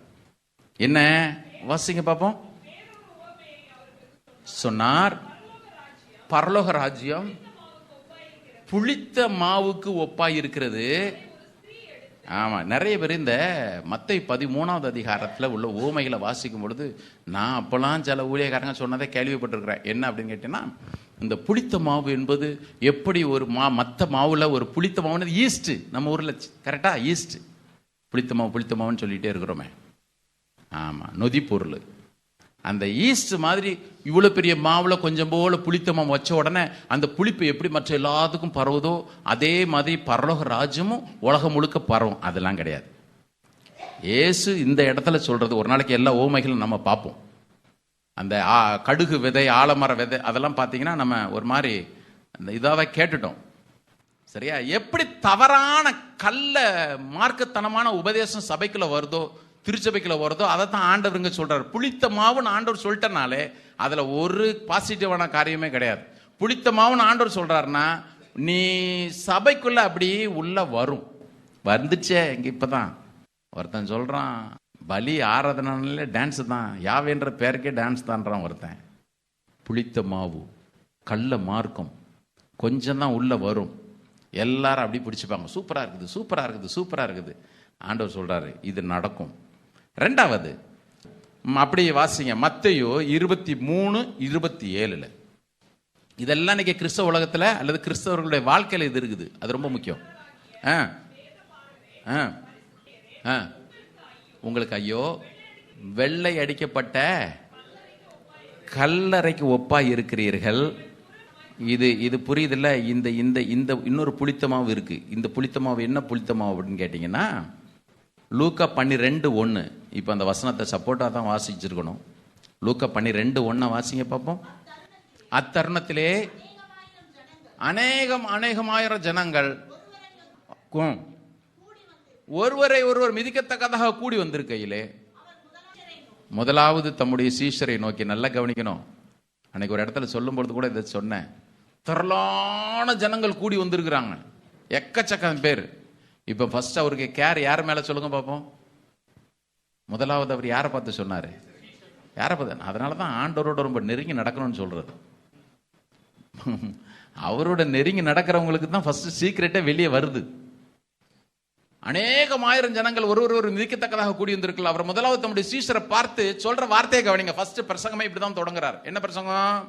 என்ன வாசிங்க பார்ப்போம். சொன்னார், பரலோக ராஜ்யம் புளித்த மாவுக்கு ஒப்பாய் இருக்கிறது. ஆமா, நிறைய பேர் இந்த மத்தேயு 13வது அதிகாரத்தில் உள்ள ஓமைகளை வாசிக்கும் பொழுது நான் அப்பெல்லாம் சில ஊழியக்காரங்க சொன்னதை கேள்விப்பட்டிருக்கிறேன். என்ன அப்படின்னு கேட்டீங்கன்னா, இந்த புளித்த மாவு என்பது எப்படி ஒரு மற்ற மாவுல ஒரு புளித்த மாவுன்னு ஈஸ்ட், நம்ம ஊர்ல கரெக்டா ஈஸ்ட், புளித்த மாவுன்னு சொல்லிட்டே இருக்கிறோமே. ஆமா, நொதி பொருள். அந்த ஈஸ்ட் மாதிரி இவ்வளோ பெரிய மாவுல கொஞ்சம் போல புளித்த மாவு வச்ச உடனே அந்த புளிப்பு எப்படி மற்ற எல்லாத்துக்கும் பரவுதோ அதே மாதிரி பரலோக ராஜ்யமும் உலகம் முழுக்க பரவும். அதெல்லாம் கிடையாது. இயேசு இந்த இடத்துல சொல்றது, ஒரு நாளைக்கு எல்லா ஓமைகளும் நம்ம பார்ப்போம். அந்த கடுகு விதை, ஆலமர விதை, அதெல்லாம் பார்த்தீங்கன்னா நம்ம ஒரு மாதிரி அந்த இதாக கேட்டுட்டோம். சரியா? எப்படி தவறான கள்ள மார்க்கத்தனமான உபதேசம் சபைக்குள்ள வருதோ, திருச்சபைக்குள்ள வருதோ, அதை தான் ஆண்டவருங்க சொல்றாரு. புளித்த மாவுன்னு ஆண்டவர் சொல்லிட்டனாலே அதுல ஒரு பாசிட்டிவான காரியமே கிடையாது. புளித்த மாவுன்னு ஆண்டவர் சொல்றாருன்னா நீ சபைக்குள்ள அப்படி உள்ள வரும். வந்துச்சே இங்க இப்பதான் ஒருத்தன் சொல்றான், பலி ஆராதனால டான்ஸ் தான், யாவேன்ற பேருக்கே டான்ஸ் தான்றான் ஒருத்தன். புளித்த மாவு, கள்ள மார்க்கம் கொஞ்சம் தான் உள்ள வரும். எல்லாரும் அப்படி பிடிச்சிப்பாங்க. சூப்பரா இருக்குது, சூப்பரா இருக்குது, சூப்பரா இருக்குது. ஆண்டவர் சொல்றாரு, இது நடக்கும். 2வது அப்படி வாசிங்க, மத்தேயு 23:27. இதெல்லாம் இன்னைக்கு கிறிஸ்தவ உலகத்துல அல்லது கிறிஸ்தவர்களுடைய வாழ்க்கையில இது இருக்குது. அது ரொம்ப முக்கியம். உங்களுக்கு ஐயோ, வெள்ளை அடிக்கப்பட்ட கல்லறைக்கு ஒப்பாய் இருக்கிறீர்கள். இது புரியுதில்ல. இந்த இந்த இந்த இன்னொரு புளித்த மாவு இருக்கு. இந்த புளித்த மாவு என்ன புளித்த மாவு அப்படின்னு கேட்டீங்கன்னா, லூக்கா 12:1. இப்போ அந்த வசனத்தை சப்போர்ட்டாக தான் வாசிச்சிருக்கணும். லூக்கா 12:1 வாசிங்க பார்ப்போம். அத்தருணத்திலே அநேகமாயிரம் ஜனங்கள் ஒருவரை ஒருவர் மிதிக்கத்தக்கதாக கூடி வந்திருக்கையிலே முதலாவது தம்முடைய சீஷரை நோக்கி, நல்லா கவனிக்கணும். அன்னைக்கு ஒரு இடத்துல சொல்லும் பொழுது கூட இதை சொன்னேன். திரளான ஜனங்கள் கூடி வந்திருக்கிறாங்க, எக்கச்சக்கம் பேர். இப்போ ஃபர்ஸ்ட் அவருக்கு கேர் யார் மேல சொல்லுங்க பார்ப்போம். முதலாவது அவர் யாரை பார்த்து சொன்னாரு? யாரை பார்த்து? அதனால தான் ஆண்டவரோட ரொம்ப நெருங்கி நடக்கணும்னு சொல்றது. அவரோட நெருங்கி நடக்கிறவங்களுக்கு தான் ஃபர்ஸ்ட் சீக்கிரட்டே வெளியே வருது. அநேகமாயிரம் ஜனங்கள் ஒரு மிதிக்கத்தக்கதாக கூடி வந்திருக்கலாம். அவர் முதலாவது தம்முடைய சீஷரை பார்த்து சொல்ற வார்த்தையை கவனிங்க. ஃபர்ஸ்ட் பிரசங்கமே இப்படிதான் தொடங்குறார். என்ன பிரசங்கம்?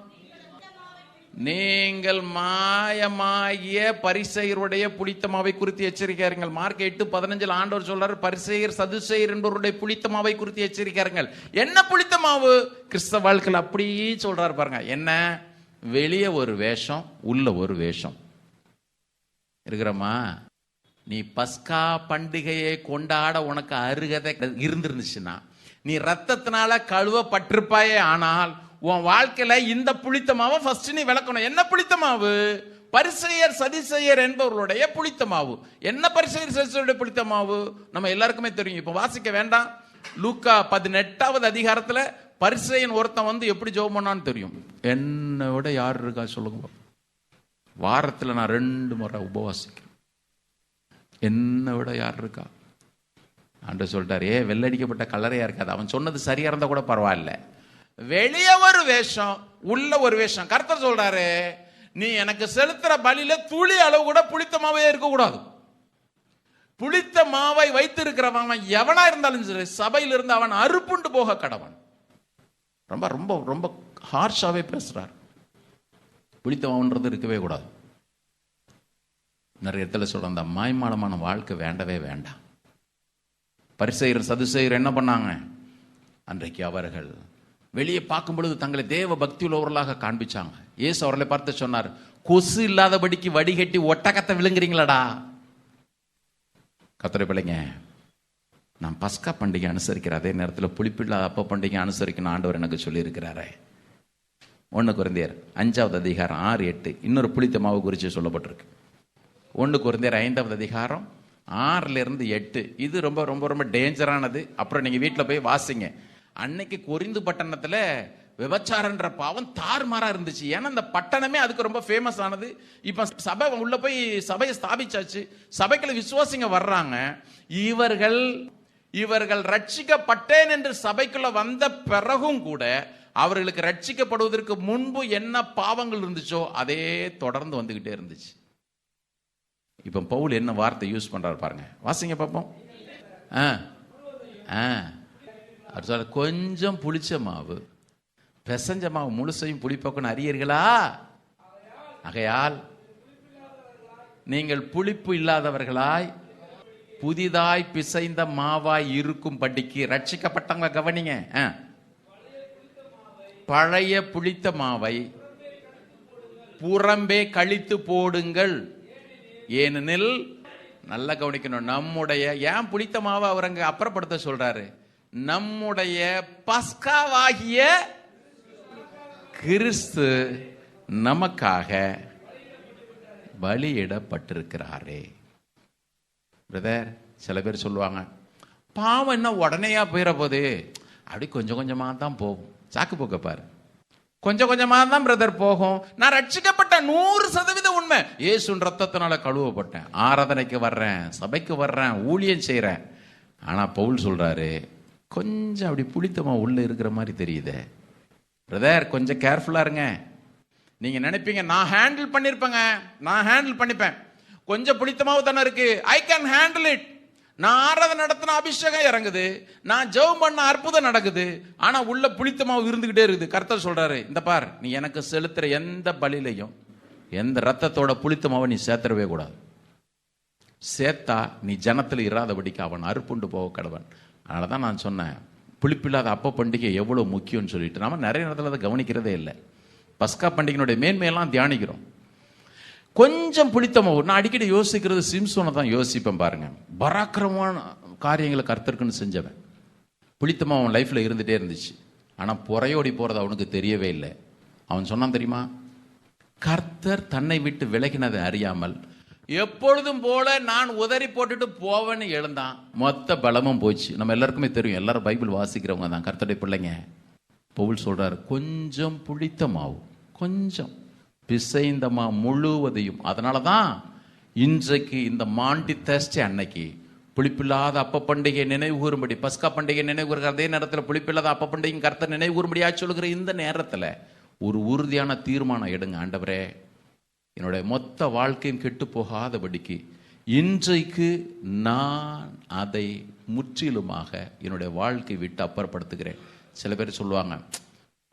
நீங்கள் மாயமாகிய பரிசேயருடைய புளித்த மாவை குறித்து எச்சரிக்காருங்கள். மார்க் 8:15 ஆண்டவர் சொல்றாரு, பரிசேயர் சதுசேயர் என்பவருடைய புளித்த மாவை குறித்து எச்சரிக்காருங்கள். என்ன புளித்த மாவு? கிறிஸ்தவ வாழ்க்கையில் அப்படியே சொல்றாரு பாருங்க. என்ன? வெளியே ஒரு வேஷம், உள்ள ஒரு வேஷம் இருக்கிறமா. நீ பஸ்கா பண்டிகையை கொண்டாட உனக்கு அருகதை இருந்துருந்துச்சுன்னா நீ ரத்தத்தினால கழுவப்பட்டிருப்பாயே. ஆனால் உன் வாழ்க்கையில இந்த புளித்த மாவை ஃபர்ஸ்ட் நீ விளக்கணும். என்ன புளித்த மாவு? பரிசேயர் சதிசேயர் என்பவர்களுடைய புளித்த மாவு. என்ன பரிசேயர் சதிசேயருடைய புளித்த மாவு? நம்ம எல்லாருக்குமே தெரியும். இப்ப வாசிக்க வேண்டாம். லூக்கா 18வது அதிகாரத்துல பரிசேயன் ஒருத்தன் வந்து எப்படி ஜெபம் பண்ணான்னு தெரியும். என்னை விட யார் இருக்கா சொல்லுங்க. வாரத்துல நான் 2 முறை உபவாசிக்கிறேன். என்னை விட யார் இருக்கா? ஆண்டவர் சொல்லிட்டாரு, வெள்ளடிக்கப்பட்ட கல்லறையா இருக்காது. அவன் சொன்னது சரியா இருந்தா கூட பரவாயில்ல. வெளியே ஒரு வேஷம், உள்ள ஒரு வேஷம். கர்த்தர் சொல்றாரு, நீ எனக்கு செலுத்துற பலியில துளி அளவு கூட புளித்த மாவே இருக்கக்கூடாது. புளித்த மாவை வைத்திருக்கிறவன் எவனா இருந்தாலும் சரி, சபையில் இருந்து அவன் அறுப்புண்டு போக கடவன். ரொம்ப ரொம்ப ரொம்ப ஹார்ஷாவே பேசுறார். புளித்த மாவுன்றது இருக்கவே கூடாது. நிறைய இடத்துல சொல்ற அந்த மாய்மாலமான வாழ்க்கை வேண்டவே வேண்டாம். பரிசேயர் சதுசேயர் என்ன பண்ணாங்க? அன்றைக்கு அவர்கள் வெளியே பார்க்கும் பொழுது தங்களை தேவ பக்தி உள்ளவர்களாக காண்பிச்சாங்க. இயேசு அவர்களை பார்த்து சொன்னார், கொசு இல்லாதபடிக்கு வடிகட்டி ஒட்டகத்தை விழுங்குறீங்களாடா. கர்த்தருடைய பிள்ளைங்க, நான் பஸ்கா பண்டிகை அனுசரிக்கிறேன், அதே நேரத்தில் புளிப்பில்லாத அப்ப பண்டிகை அனுசரிக்கணும் ஆண்டவர் எனக்கு சொல்லி இருக்கிறாரே. 1 கொரிந்தியர் 5வது அதிகாரம் 6, 8 இன்னொரு புளித்த மாவு குறித்து சொல்லப்பட்டிருக்கு. 1 கொரிந்தியர் 5வது அதிகாரம் 6 to 8 இது ரொம்ப ரொம்ப ரொம்ப டேஞ்சரானது. அப்புறம் நீங்க வீட்டில் போய் வாசிங்க. அன்னைக்கு கொரிந்து பட்டணத்தில் விபச்சாரன்ற பாவம் தாறுமாறா இருந்துச்சு. ஏன்னா அந்த பட்டணமே அதுக்கு ரொம்ப ஃபேமஸ் ஆனது. இப்ப சபை உள்ள போய் சபையை ஸ்தாபிச்சாச்சு, சபைக்குள்ள விசுவாசிங்க வர்றாங்க. இவர்கள் ரட்சிக்கப்பட்டேன் என்று சபைக்குள்ள வந்த பிறகும் கூட அவர்களுக்கு ரட்சிக்கப்படுவதற்கு முன்பு என்ன பாவங்கள் இருந்துச்சோ அதே தொடர்ந்து வந்துகிட்டே இருந்துச்சு. இப்ப பவுல் என்ன வார்த்தை யூஸ் பண்றாரு பாருங்க, வாசிங்க பார்ப்போம். கொஞ்சம் புளிச்ச மாவு பெசஞ்ச மாவு முழுசையும் புளிப்போக்குன்னு அறியீர்களா? ஆகையால் நீங்கள் புளிப்பு இல்லாதவர்களாய் புதிதாய் பிசைந்த மாவாய் இருக்கும் படிக்கு ரட்சிக்கப்பட்டவங்க கவனிங்க. பழைய புளித்த மாவை புறம்பே கழித்து போடுங்கள். ஏனெனில் நல்லா கவனிக்கணும், நம்முடைய ஏன் புளித்த மாவை அவர் அங்க அப்புறப்படுத்த சொல்றாரு? நம்முடைய பஸ்காவாகிய கிறிஸ்து நமக்காக பலியிடப்பட்டிருக்கிறாரே. பிரதர், சில பேர் சொல்லுவாங்க, பாவம் என்ன உடனேயா போயிட போகுது? அப்படி கொஞ்சம் கொஞ்சமா தான் போகும். சாக்கு போக்க பாரு, கொஞ்சம் கொஞ்சமா தான் பிரதர் போகும். நான் ரட்சிக்கப்பட்ட 100% உண்மை. இயேசுவின் ரத்தத்தினால கழுவப்பட்டேன், ஆராதனைக்கு வர்றேன், சபைக்கு வர்றேன், ஊழியம் செய்யறேன். ஆனா பவுல் சொல்றாரு, கொஞ்சம் அப்படி புளித்தமா உள்ள இருக்கிற மாதிரி தெரியுது. பிரதர், கொஞ்சம் கேர்ஃபுல்லா இருங்க. நீங்க நினைப்பீங்க நான் ஹேண்டில் பண்ணிருப்பேங்க, நான் ஹேண்டில் பண்ணிப்பேன், கொஞ்சம் புளித்தமாவு தானே இருக்கு, ஐ கேன் ஹேண்டில் இட். நான் ஆராதனை நடத்தின அபிஷேகம் இறங்குது, நான் ஜெபம் பண்ண அற்புதம் நடக்குது, ஆனா உள்ள புளித்தமாவு இருந்துகிட்டே இருக்குது. கர்த்தர் சொல்றாரு, இந்த பார், நீ எனக்கு செலுத்துற எந்த பலியிலையும் எந்த ரத்தத்தோட புளித்தமாவை நீ சேர்த்தரவே கூடாது. சேர்த்தா நீ ஜனத்தில் இராதபடிக்கு அவன் அறுப்புண்டு போக கடவன். அதனாலதான் நான் சொன்னேன், புளிப்பில்லாத அப்ப பண்டிகை எவ்வளவு முக்கியம்னு சொல்லிட்டு நாம நிறைய நேரத்தில் அதை கவனிக்கிறதே இல்லை. பஸ்கா பண்டிகையினுடைய மேன்மையெல்லாம் தியானிக்கிறோம். கொஞ்சம் புளித்தமாவு. நான் அடிக்கடி யோசிக்கிறது சிம்சோனை தான் யோசிப்பேன் பாருங்க. பராக்கிரமான காரியங்களை கர்த்தருக்குன்னு செஞ்சவன். புளித்தமாவு அவன் லைஃப்ல இருந்துட்டே இருந்துச்சு, ஆனா புறையோடி போறது அவனுக்கு தெரியவே இல்லை. அவன் சொன்னான் தெரியுமா, கர்த்தர் தன்னை விட்டு விலகினதை அறியாமல் எப்பொழுதும் போல நான் உதறி போட்டுட்டு போவேன்னு எழுந்தான். மொத்த பலமும் போச்சு. நம்ம எல்லாருக்குமே தெரியும், எல்லாரும் பைபிள் வாசிக்கிறவங்க தான், கர்த்தருடைய பிள்ளைங்க. பவுல் சொல்றாரு, கொஞ்சம் புளித்த மாவு, கொஞ்சம் பிசைந்த மாவு முழுவதையும். அதனாலதான் இன்றைக்கு இந்த மாண்டி தேர்ஸ்டே அன்னைக்கு புளிப்பில்லாத அப்ப பண்டிகை நினைவு கூறும்படி, பஸ்கா பண்டிகை நினைவு கூறுகிற அதே நேரத்தில் புளிப்பில்லாத அப்ப பண்டிகை கர்த்தர் நினைவு கூறும்படியா சொல்லுகிற இந்த நேரத்தில் ஒரு உறுதியான தீர்மானம் எடுங்க. ஆண்டவரே, என்னுடைய மொத்த வாழ்க்கையும் கெட்டு போகாதபடிக்கு இன்றைக்கு நான் அதை முற்றிலுமாக என்னுடைய வாழ்க்கை விட்டு அப்புறப்படுத்துகிறேன். சில பேர் சொல்லுவாங்க,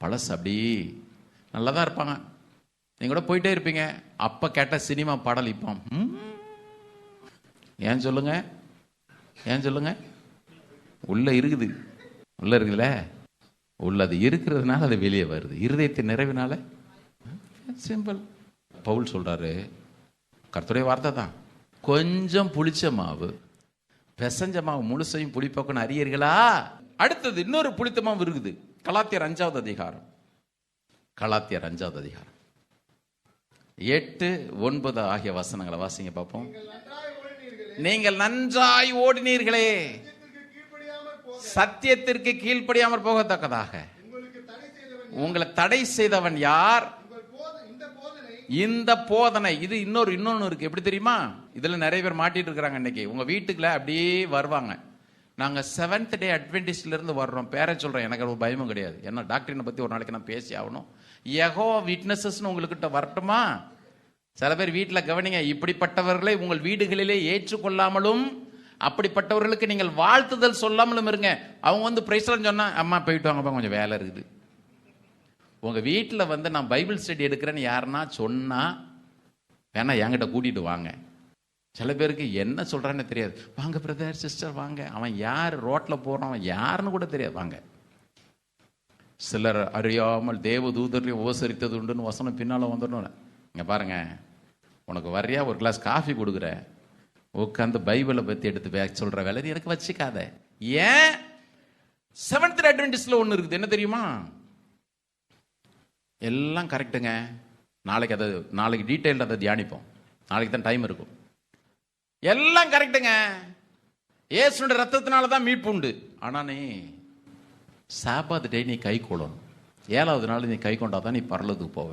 பழசு அப்படி நல்லா தான் இருப்பாங்க, நீங்க கூட போயிட்டே இருப்பீங்க, அப்ப கேட்ட சினிமா பாடல் இப்போ ஏன் சொல்லுங்க, ஏன் சொல்லுங்க, உள்ள இருக்குது, உள்ள இருக்குதுல்ல, உள்ளது இருக்கிறதுனால அது வெளியே வருது, இருதயத்தின் நிறைவினால. சிம்பிள். பவுல் சொல்றாரு, கர்த்தருடைய வார்த்தை தான், கொஞ்சம் புளிச்ச மாவு பெசஞ்ச மாவு முழுசையும் புளிப்போக்குன்னு அறியீர்களா? அடுத்தது இன்னொரு புளித்த மாவு இருக்குது. கலாத்தியர் 5வது அதிகாரம், கலாத்தியர் 5வது அதிகாரம் 8, 9 ஆகிய வசனங்களை வாசிங்க பார்ப்போம். நீங்கள் நன்றாய் ஓடினீர்களே, சத்தியத்திற்கு கீழ்ப்படியாமற் போகத்தக்கதாக உங்களை தடை செய்தவன் யார்? இந்த போதனை. இது இன்னொன்னு இருக்கு. எப்படி தெரியுமா? இதுல நிறைய பேர் மாட்டிட்டு இருக்கிறாங்க. இன்னைக்கு உங்க வீட்டுக்குள்ள அப்படியே வருவாங்க, நாங்க 7th டே அட்வென்டிஸ்ட்ல இருந்து வர்றோம். பேரை சொல்றேன், எனக்கு ஒரு பயமும் கிடையாது. என்ன டாக்டரினை பத்தி ஒரு நாளைக்கு நான் பேசி ஆகணும். யெகோவா விட்னஸஸ் உங்ககிட்ட வரட்டுமா? சில பேர் வீட்டில் கவனிங்க, இப்படிப்பட்டவர்களை உங்கள் வீடுகளிலே ஏற்றுக்கொள்ளாமலும் அப்படிப்பட்டவர்களுக்கு நீங்கள் வாழ்த்துதல் சொல்லாமலும் இருங்க. அவங்க வந்து பிரைஸ்லாம் சொன்னா, அம்மா போயிட்டு வாங்கப்பா, கொஞ்சம் வேலை இருக்குது. உங்க வீட்டில் வந்து நான் பைபிள் ஸ்டடி எடுக்கிறேன்னு யாருன்னா சொன்னா வேணா என்கிட்ட கூட்டிட்டு வாங்க. சில பேருக்கு என்ன சொல்றான்னு தெரியாது. வாங்க பிரதர் சிஸ்டர் வாங்க. அவன் யார், ரோட்ல போறான் அவன் யாருன்னு கூட தெரியாது. வாங்க. சிலர் அறியாமல் தேவ தூதரையும் உபசரித்தது உண்டுன்னு வசனம் பின்னால வந்துடணும். இங்க பாருங்க, உனக்கு வரையா ஒரு கிளாஸ் காஃபி கொடுக்குற, உட்காந்து பைபிளை பத்தி எடுத்து சொல்ற வேலை எனக்கு வச்சுக்காத. ஏன்? செவன்த் அட்வென்டிஸ்ட்ல ஒண்ணு இருக்குது, என்ன தெரியுமா? எல்லாம் கரெக்டுங்க. நாளைக்கு டீட்டெயில் அதை தியானிப்போம். நாளைக்கு தான் டைம் இருக்கும். எல்லாம் கரெக்டுங்க. இயேசுடைய ரத்தத்தினால தான் மீட்பு உண்டு. ஆனா நீ சாபாத் டே நீ கை கொள்ளணும். 7வது நாள் நீ கை கொண்டாதான் நீ பரலோகத்துக்கு போவ.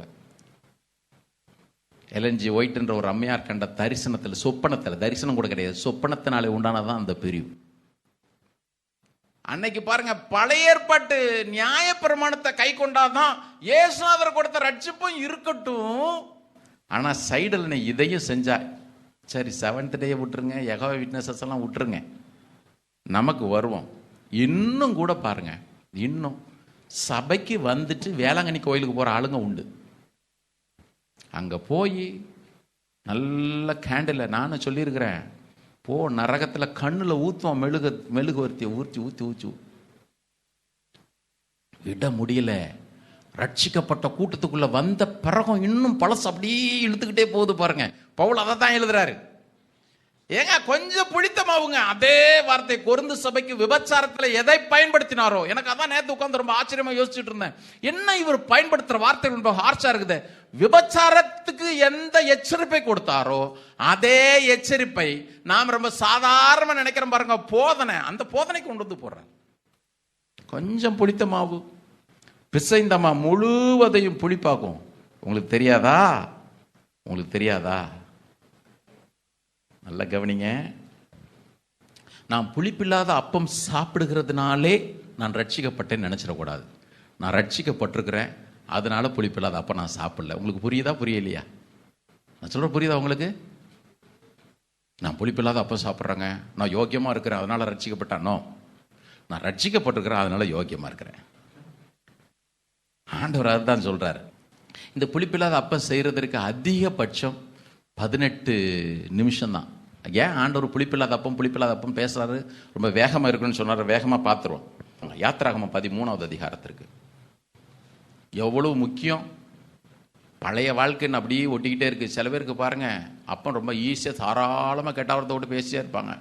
எல்என்ஜி ஒயிட்ன்ற ஒரு அம்மையார் கண்ட தரிசனத்தில், சொப்பனத்தில், தரிசனம் கூட கிடையாது, சொப்பனத்தினாலே உண்டானதான் அந்த பிரிவு. அன்னைக்கு பாருங்க, பழைய ஏற்பாட்டு நியாய பிரமாணத்தை கை கொண்டாதான் இயேசுநாதர் கொடுத்த ரட்சிப்பும் இருக்கட்டும். ஆனா சைடில் நீ இதையும் செஞ்சா, சரி 7th டே விட்டுருங்க, யெகோவா விட்னஸஸ் எல்லாம் விட்டுருங்க, நமக்கு வருவோம். இன்னும் கூட பாருங்க, இன்னும் சபைக்கு வந்துட்டு வேளாங்கண்ணி கோயிலுக்கு போற ஆளுங்க உண்டு. அங்க போய் நல்ல கேண்டில், நானும் சொல்லியிருக்கிறேன், போ நரகத்துல கண்ணுல ஊத்துவான் மெழுகுவர்த்தியை ஊற்றி விட முடியல. ரட்சிக்கப்பட்ட கூட்டத்துக்குள்ள வந்த பிறகும் இன்னும் பழசு அப்படியே இழுத்துக்கிட்டே போகுது பாருங்க. பவுல் அதை தான் எழுதுறாரு. ஏங்க கொஞ்சம் பிடித்தமாவுங்க. அதே வார்த்தை கொரிந்து சபைக்கு விபச்சாரத்துல எதை பயன்படுத்தினாரோ, எனக்கு அதான் நேத்து உட்கார்ந்து ரொம்ப ஆச்சரியமா யோசிச்சுட்டு இருந்தேன். என்ன இவர் பயன்படுத்துற வார்த்தை ரொம்ப ஹார்ஷா இருக்குது. விபச்சாரத்துக்கு எந்த எச்சரிப்பை கொடுத்தாரோ அதே எச்சரிப்பை நாம் ரொம்ப சாதாரணமா நினைக்கிறோம் பாருங்க. போதனை, அந்த போதனைக்கு கொண்டு வந்து போடுறேன். கொஞ்சம் புளித்தமாவு பிசைந்தமா முழுவதையும் புளிப்பாக்கும். உங்களுக்கு தெரியாதா? உங்களுக்கு தெரியாதா? நல்ல கவனிங்க. நான் புளிப்பில்லாத அப்பம் சாப்பிடுகிறதுனாலே நான் ரட்சிக்கப்பட்டேன்னு நினைச்சிடக்கூடாது. நான் ரட்சிக்கப்பட்டிருக்கிறேன், அதனால புளிப்பில்லாத அப்பம் நான் சாப்பிடல. உங்களுக்கு புரியுதா புரியலையா? நான் சொல்ற புரியுதா உங்களுக்கு? நான் புளிப்பில்லாத அப்பம் சாப்பிட்றேங்க, நான் யோக்கியமா இருக்கிறேன் அதனால ரட்சிக்கப்பட்டானோ? நான் ரட்சிக்கப்பட்டிருக்கிறேன் அதனால யோக்கியமா இருக்கிறேன். ஆண்டவர் அதுதான் சொல்றாரு. இந்த புளிப்பில்லாத அப்பம் செய்யறதற்கு அதிகபட்சம் 18 நிமிஷம் தான். ஏன் ஆண்டவர் புளிப்பில்லாத அப்பம் பேசுறாரு? ரொம்ப வேகமா இருக்குன்னு சொன்னாரு. வேகமா பார்த்துருவோம். யாத்திராகமம் 13வது அதிகாரத்திற்கு எவ்வளவு முக்கியம். பழைய வாழ்க்கைன்னு அப்படியே ஒட்டிக்கிட்டே இருக்கு. சில பேருக்கு பாருங்க, அப்போ ரொம்ப ஈஸியாக தாராளமாக கெட்டவரத்தை விட்டு பேசியே இருப்பாங்க.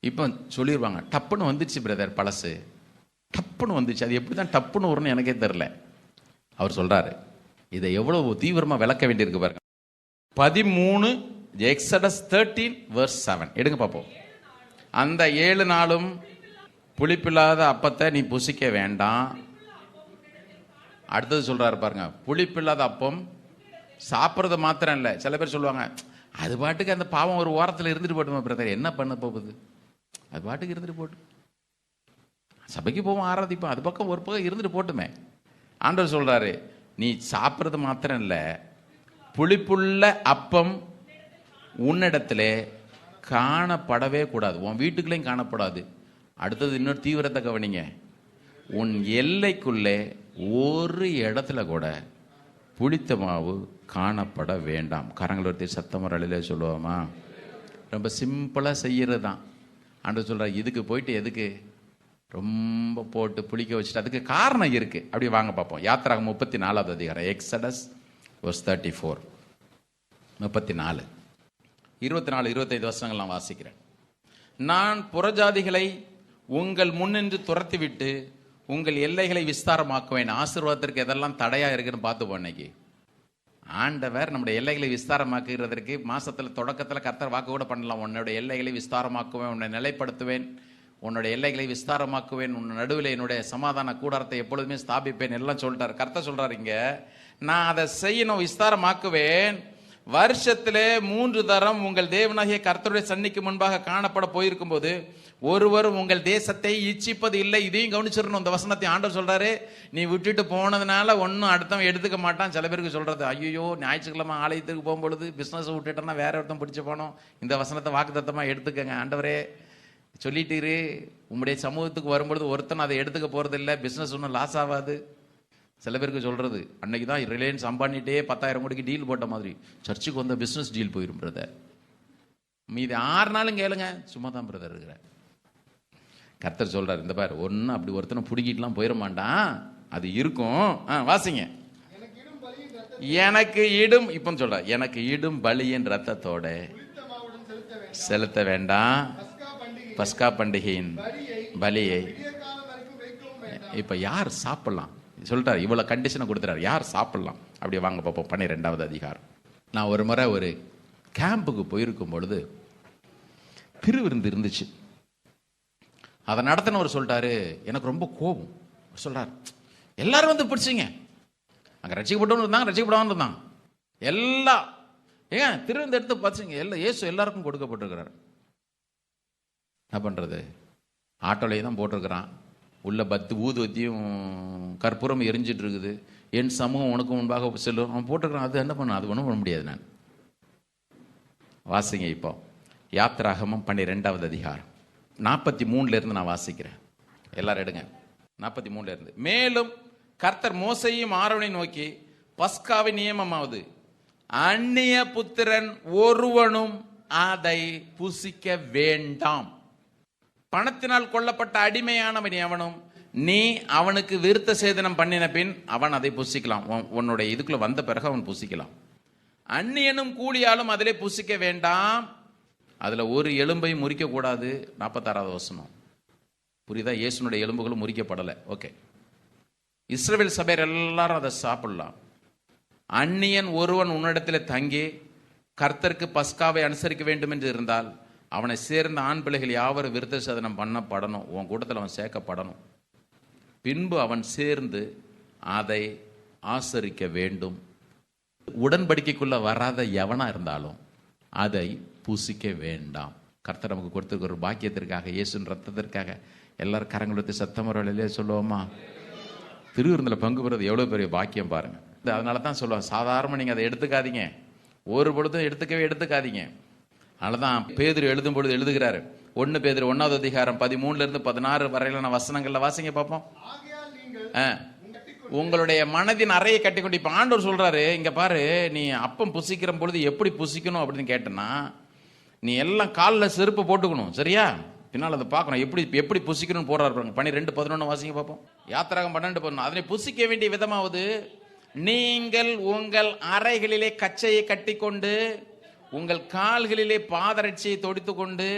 இப்போ சொல்லிடுவாங்க, டப்புன்னு வந்துடுச்சு பிரதர், பழசு டப்புன்னு வந்துச்சு. அது எப்படி தான் டப்புன்னு வரும்னு எனக்கே தெரில. அவர் சொல்றாரு, இதை எவ்வளவு தீவிரமாக விளக்க வேண்டியிருக்கு பாருங்க. 13 எக்ஸடஸ் 13:7 எடுங்க பார்ப்போம். அந்த 7 நாளும் புளிப்பில்லாத அப்பத்தை நீ புசிக்க வேண்டாம். அடுத்தது சொல்றாரு பாருங்க, புளிப்பில்லாத அப்பம் சாப்பிட்றது மாத்திரம் இல்லை. சில பேர் சொல்லுவாங்க, அது பாட்டுக்கு அந்த பாவம் ஒரு ஓரத்தில் இருந்துட்டு போட்டுமா பிரதர், என்ன பண்ண போகுது, அது பாட்டுக்கு இருந்துட்டு போட்டு, சபைக்கு போவோம் ஆராதிப்போம், அது பக்கம் ஒரு பக்கம் இருந்துட்டு போட்டுமே. ஆண்டவர் சொல்றாரு, நீ சாப்பிட்றது மாத்திரம் இல்லை, புளிப்புள்ள அப்பம் உன்னிடத்துல காணப்படவே கூடாது, உன் வீட்டுக்குள்ளேயும் காணப்படாது. அடுத்தது இன்னொரு தீவிரத்தை கவனிங்க, உன் எல்லைக்குள்ளே ஒரு இடத்துல கூட புளித்த மாவு காணப்பட வேண்டாம். கரங்கள் ஒருத்தி சத்தமர அழிலே சொல்லுவோமா? ரொம்ப சிம்பிளாக செய்கிறது தான். ஆண்டவர் சொல்கிறார், இதுக்கு போயிட்டு எதுக்கு ரொம்ப போட்டு புளிக்க வச்சுட்டு, அதுக்கு காரணம் இருக்குது. அப்படி வாங்க பார்ப்போம். யாத்திராகமம் 34வது அதிகாரம், எக்ஸடஸ் verse 34, 34, 24, 25 வசனங்கள் நான் வாசிக்கிறேன். நான் புறஜாதிகளை உங்கள் முன்னின்று துரத்திவிட்டு உங்கள் எல்லைகளை விஸ்தாரமாக்குவேன். ஆசீர்வாதத்திற்கு எதெல்லாம் தடையா இருக்குன்னு பார்த்துப்போம். இன்னைக்கு ஆண்டவர் நம்முடைய எல்லைகளை விஸ்தாரமாக்குகிறதற்கு மாசத்துல தொடக்கத்தில் கர்த்தர் வாக்கு கூட பண்ணலாம். உன்னுடைய எல்லைகளை விஸ்தாரமாக்குவேன், உன்னை நிலைப்படுத்துவேன், உன்னுடைய எல்லைகளை விஸ்தாரமாக்குவேன், உன் நடுவில் என்னுடைய சமாதான கூடாரத்தை எப்பொழுதுமே ஸ்தாபிப்பேன் எல்லாம் சொல்லிட்டார். கர்த்தர் சொல்றாரு இங்க, நான் அதை செய்யணும், விஸ்தாரமாக்குவேன். வருஷத்திலே 3 தரம் உங்கள் தேவனாகிய கர்த்தருடைய சன்னிக்கு முன்பாக காணப்பட போயிருக்கும் போது ஒருவரும் உங்கள் தேசத்தை இச்சிப்பது இல்லை. இதையும் கவனிச்சிடணும். இந்த வசனத்தை ஆண்டவர் சொல்றாரு, நீ விட்டுட்டு போனதுனால ஒன்னும் அடுத்தவன் எடுத்துக்க மாட்டான். சில பேருக்கு சொல்றது, ஐயோ ஞாயிற்றுக்கிழமை ஆலயத்துக்கு போகும்பொழுது பிசினஸ் விட்டுட்டோம்னா வேற ஒருத்தன் பிடிச்ச போனோம். இந்த வசனத்தை வாக்குத்தத்தமா எடுத்துக்கங்க. ஆண்டவரே சொல்லிட்டீரு, உங்களுடைய சமூகத்துக்கு வரும்பொழுது ஒருத்தன் அதை எடுத்துக்க போறது இல்லை, பிசினஸ் ஒன்றும் லாஸ் ஆகாது. சில பேருக்கு சொல்றது, அன்னைக்கு தான் ரிலையன்ஸ் அம்பானிட்டே 10,000 கோடிக்கு டீல் போட்ட மாதிரி சர்ச்சுக்கு வந்த பிசினஸ் டீல் போயிரும் பிரதர். மீதி 6 நாளும் கேளுங்க, சும்மா தான் பிரதர் இருக்கிறேன். கர்த்தர் சொல்றாரு, இந்த பாரு, ஒன்னும் அப்படி ஒருத்தனை பிடிக்கிட்டுலாம் போயிட மாட்டான், அது இருக்கும். வாசிங்க. எனக்கு இடும், இப்ப சொல்ற, எனக்கு இடும் பலியின் ரத்தத்தோட செலுத்த வேண்டாம் பஸ்கா பண்டிகையின் பலியை. இப்ப யார் சாப்பிடலாம் சொல்லிட்டாரு, இவ்வளவு கண்டிஷனை கொடுத்துறாரு, யார் சாப்பிடலாம்? அப்படி வாங்க பார்ப்போம். 12வது அதிகாரம். நான் ஒரு முறை ஒரு கேம்புக்கு போயிருக்கும் பொழுது திருவிருந்து இருந்துச்சு. அதை நடத்தினவர் சொல்லிட்டாரு, எனக்கு ரொம்ப கோபம். சொல்றாரு, எல்லாரும் வந்து பிடிச்சிங்க, அங்கே ரசிக்கப்பட்டவங்க இருந்தாங்க, ரசிக்கப்படாமல் இருந்தாங்க, எல்லாம் ஏன் திருவிருந்து எடுத்து பார்த்துங்க, எல்லாம் இயேசு எல்லாருக்கும் கொடுக்கப்பட்டிருக்கிறார். என்ன பண்ணுறது? ஆட்டோலையே தான் போட்டிருக்கிறான், உள்ள ஊதுவத்தியும் கற்பூரம் எரிஞ்சிட்டு இருக்குது, என் சமூகம் உனக்கு முன்பாக செல்லும், அவன் போட்டிருக்கிறான். அது என்ன பண்ண? அது ஒன்றும் பண்ண முடியாது. நான் வாசிங்க இப்போ யாத்திராகமம் 12வது அதிகாரம் 43 நான் வாசிக்கிறேன். எல்லாரும் எடுங்க 43 மேலும் கர்த்தர் மோசையும் ஆரோனை நோக்கி, பஸ்காவின் நியமமாவது அந்நிய புத்திரன் ஒருவனும் அதை புசிக்க வேண்டாம். பணத்தினால் கொல்லப்பட்ட அடிமையானவன் எவனும் நீ அவனுக்கு விருத்த சேதனம் பண்ணின பின் அவன் அதை புசிக்கலாம். உன்னுடைய இதுக்குள்ள வந்த பிறகு அவன் புசிக்கலாம். அந்நியனும் கூலியாலும் அதிலே புசிக்க வேண்டாம். அதுல ஒரு எலும்பை முறிக்க கூடாது. 46வது வசனம். புரியுதா? இயேசுனுடைய எலும்புகளும் முறிக்கப்படலை. ஓகே, இஸ்ரவேல் சபையர் எல்லாரும் அதை சாப்பிடலாம். அந்நியன் ஒருவன் உன்னிடத்தில் தங்கி கர்த்தருக்கு பஸ்காவை அனுசரிக்க வேண்டும் என்று இருந்தால் அவனை சேர்ந்த ஆண் பிள்ளைகள் யாவரும் விருத்த சேதனம் பண்ணப்படணும். உன் கூட்டத்தில் அவன் சேர்க்கப்படணும். பின்பு அவன் சேர்ந்து அதை ஆசரிக்க வேண்டும். உடன்படிக்கைக்குள்ள வராத எவனா இருந்தாலும் அதை புசிக்க வேண்டாம். கர்த்தர் நமக்கு கொடுத்திருக்க ஒரு பாக்கியத்திற்காக, இயேசுவின் ரத்தத்திற்காக எல்லாரும் கரங்களுக்கு சத்தமரலையிலே சொல்லுவோமா? திருவிருந்தில் பங்கு பெறுவது எவ்வளோ பெரிய பாக்கியம் பாருங்க. அதனால தான் சொல்லுவாங்க, சாதாரணமாக நீங்கள் அதை எடுத்துக்காதீங்க, ஒரு பொழுதும் எடுத்துக்காதீங்க. அதனால தான் பேதுரு எழுதும் பொழுது எழுதுகிறாரு, 1 பேதுரு 1வது அதிகாரம் 13 16 வரையிலான வசனங்கள்ல வாசிங்க பார்ப்போம். உங்களுடைய மனதின் அறையை கட்டிக்கொண்டு, இப்ப ஆண்டவர் சொல்றாரு, இங்க பாரு, நீ அப்பம் புசிக்கிற பொழுது எப்படி புசிக்கணும் அப்படின்னு கேட்டனா, நீ எல்லாம் காலில் செருப்பு போட்டுக்கணும், சரியா? பின்னால் அதை பார்க்கணும், எப்படி புசிக்கணும்னு போடுறாரு. 12:11 வாசிங்க பார்ப்போம். யாத்திராகம் 12:11. அதனை புசிக்க வேண்டிய விதமாவது, நீங்கள் உங்கள் அறைகளிலே கச்சையை கட்டிக்கொண்டு உங்கள் கால்களிலே பாதரட்சியை தொடித்து கொண்டு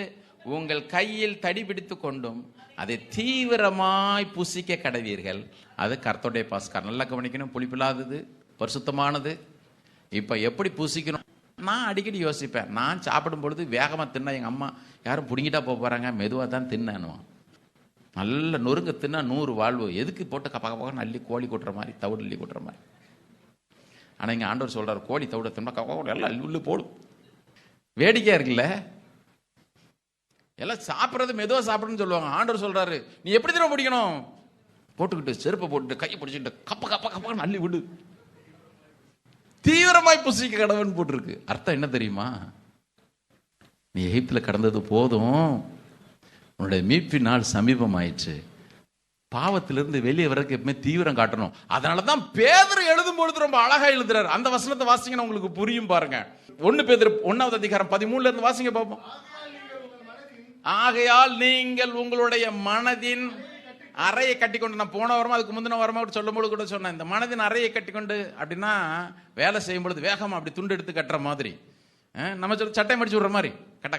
உங்கள் கையில் தடி பிடித்து கொண்டும் அதை தீவிரமாய் புசிக்க கடவீர்கள். அது கர்த்தருடைய பஸ்கா. நல்லா கவனிக்கணும், புளிப்பில்லாதது, பரிசுத்தமானது. இப்ப எப்படி புசிக்கணும்? நான் அடிக்கடி யோசிப்பேன், நான் சாப்பிடும் பொழுது வேகமா தின்னா எங்க அம்மா யாரும் புடுங்கிட்டா போறாங்க, மெதுவா தான் தின்னுவான். நல்ல நொறுங்க தின்னா 100 வாழ்வு. எதுக்கு போட்டு கப்ப அள்ளி கோழி கொட்டுற மாதிரி, தவிடு அள்ளி கொட்டுற மாதிரி. ஆனா இங்க ஆண்டவர் சொல்றாரு, கோழி தவிட தின்னா எல்லாம் அள்ளி உள்ளு போடும். வேடிக்கையா இருக்குல்ல? எல்லாம் சாப்பிட்றது மெதுவா சாப்பிடுன்னு சொல்லுவாங்க. ஆண்டவர் சொல்றாரு, நீ எப்படி தினம் பிடிக்கணும்? போட்டுக்கிட்டு செருப்பை போட்டுட்டு கையை பிடிச்சிட்டு கப்ப அள்ளி விடு, தீவிரமாய் புசிக்க கடவுன்னு போட்டிருக்கு. அர்த்தம் என்ன தெரியுமா? நீ எகிப்துல கடந்தது போதும், உன்னுடைய மீட்பின் நாள் சமீபம் ஆயிடுச்சு. பாவத்திலிருந்து வெளியே வரக்கு எப்பவுமே தீவிரம் காட்டணும். அதனாலதான் பேதுரு எழுதும் பொழுது ரொம்ப அழகா எழுதுறாரு. அந்த வசனத்தை வாசிங்கன்னா உங்களுக்கு புரியும் பாருங்க. 1 பேதுரு 1வது அதிகாரம் 13 வாசிங்க பார்ப்போம். ஆகையால் நீங்கள் உங்களுடைய மனதின் அறையை கட்டிக்கொண்டு, நான் போன வாரமா அதுக்கு முந்தின வாரமா சொல்லும் பொழுது கூட சொன்னேன், இந்த மனதின் அறையை கட்டிக்கொண்டு அப்படின்னா வேலை செய்யும் பொழுது வேகமா அப்படி துண்டு எடுத்து கட்டுற மாதிரி, நம்ம சொல்ல சட்டை மடிச்சு விடுற மாதிரி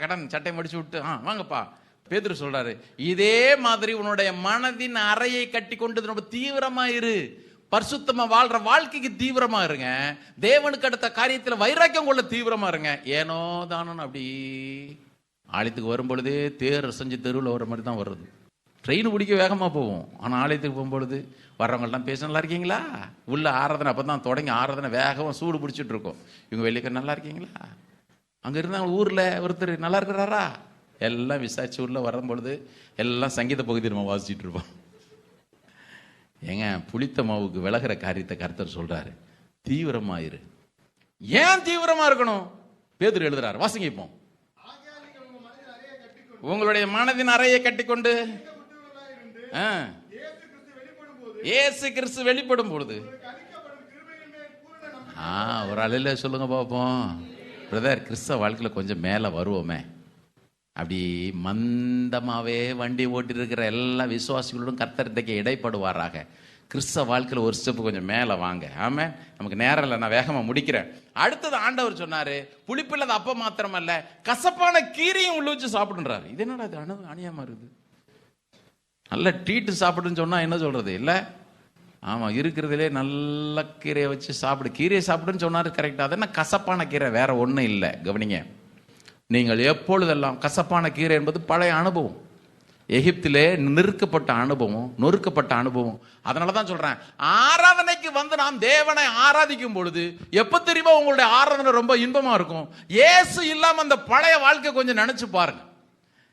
கடன் சட்டை மடிச்சு விட்டு வாங்கப்பா. பேதுரு சொல்றாரு, இதே மாதிரி உன்னுடைய மனதின் அறையை கட்டி கொண்டு ரொம்ப தீவிரமா இரு. பரிசுத்தமா வாழ்ற வாழ்க்கைக்கு தீவிரமா இருங்க. தேவனுக்கு அடுத்த காரியத்துல வைராக்கியம் கொள்ள தீவிரமா இருங்க. ஏனோ தானோ அப்படி ஆலயத்துக்கு வரும் பொழுதே தேர் செஞ்சு தெருவில் வர மாதிரி தான் வருது. ட்ரெயின் பிடிக்க வேகமா போவோம். ஆனா ஆலயத்துக்கு போகும்பொழுது வர்றவங்கள்லாம் பேச, நல்லா இருக்கீங்களா? உள்ள ஆராதனை அப்பதான் தொடங்கி ஆராதனை வேகமா சூடு பிடிச்சிட்டு இருக்கோம். இவங்க வெளியே நல்லா இருக்கீங்களா? அங்க இருந்தாங்க ஊர்ல ஒருத்தர் நல்லா இருக்கிறாரா? எல்லாம் விசாரிச்சு உள்ள வரும் பொழுது எல்லாம் சங்கீத பகுதி நம்ம வாசிச்சுட்டு இருப்போம். ஏங்க, புளித்த மாவுக்கு விலகிற காரியத்தை கர்த்தர் சொல்றாரு, தீவிரமா இரு. ஏன் தீவிரமா இருக்கணும்? பேதுரு எழுதுறாரு, வாசிங்க இப்போ. உங்களுடைய மனதின் அறையை கட்டிக்கொண்டு இயேசு கிறிஸ்து வெளிப்படும் பொழுது ஒரு அலையில சொல்லுங்க பாப்போம். பிரதர், கிறிஸ்தவ வாழ்க்கையில கொஞ்சம் மேல வருவோமே. அப்படி மந்தமாகவே வண்டி ஓட்டி இருக்கிற எல்லா விசுவாசிகளோடும் கர்த்தருக்கு இடைப்படுவாராக. கிறிஸ்தவ வாழ்க்கையில் ஒரு ஸ்டெப்பு கொஞ்சம் மேலே வாங்க. ஆமாம், நமக்கு நேரம் இல்லை, நான் வேகமாக முடிக்கிறேன். அடுத்தது ஆண்டவர் சொன்னார், புளிப்பில்லாத அப்பம் மாத்திரமல்ல கசப்பான கீரையும் உள்ள வச்சு சாப்பிடுன்றாரு. இது என்னடா இது அநியாயமாக இருக்குது? நல்ல ட்ரீட்டு சாப்பிடுன்னு சொன்னால் என்ன சொல்கிறது இல்லை? ஆமாம், இருக்கிறதுலே நல்ல கீரையை வச்சு சாப்பிடு, கீரையை சாப்பிடுன்னு சொன்னார். கரெக்டாக, அது என்ன கசப்பான கீரை, வேற ஒன்றும் இல்லை. கவனிங்க, நீங்கள் எப்பொழுதெல்லாம் கசப்பான கீரை என்பது பழைய அனுபவம், எகிப்திலே நொறுக்கப்பட்ட அனுபவம். அதனால தான் சொல்றேன், ஆராதனைக்கு வந்து நாம் தேவனை ஆராதிக்கும் பொழுது எப்ப தெரியுமா உங்களுடைய ஆராதனை ரொம்ப இன்பமா இருக்கும்? இயேசு இல்லாம அந்த பழைய வாழ்க்கை கொஞ்சம் நினைச்சு பாருங்க.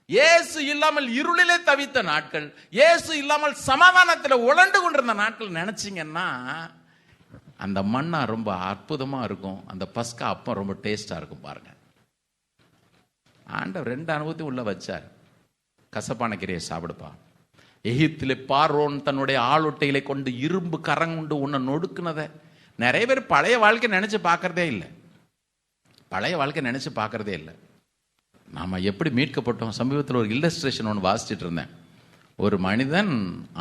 இயேசு இல்லாமல் இருளிலே தவித்த நாட்கள், இயேசு இல்லாமல் சமாதானத்தில் உழண்டு கொண்டிருந்த நாட்கள் நினைச்சீங்கன்னா அந்த மண்ணா ரொம்ப அற்புதமா இருக்கும், அந்த பஸ்கா அப்பம் ரொம்ப டேஸ்டா இருக்கும். பாருங்க, ஆண்டவர் 2 அனுபவத்தையும் உள்ள வச்சார். கசப்பான கீரையை சாப்பிடுப்பா. எகிப்திலே பார்வோன் தன்னுடைய ஆளொட்டைகளை கொண்டு இரும்பு கரங்குண்டு உன்னை நொடுக்குனதை நிறைய பேர் பழைய வாழ்க்கை நினைச்சு பார்க்கறதே இல்லை. நாம எப்படி மீட்கப்பட்டோம்? சமீபத்தில் ஒரு இல்லஸ்ட்ரேஷன் ஒன்று வாசிச்சுட்டு இருந்தேன். ஒரு மனிதன்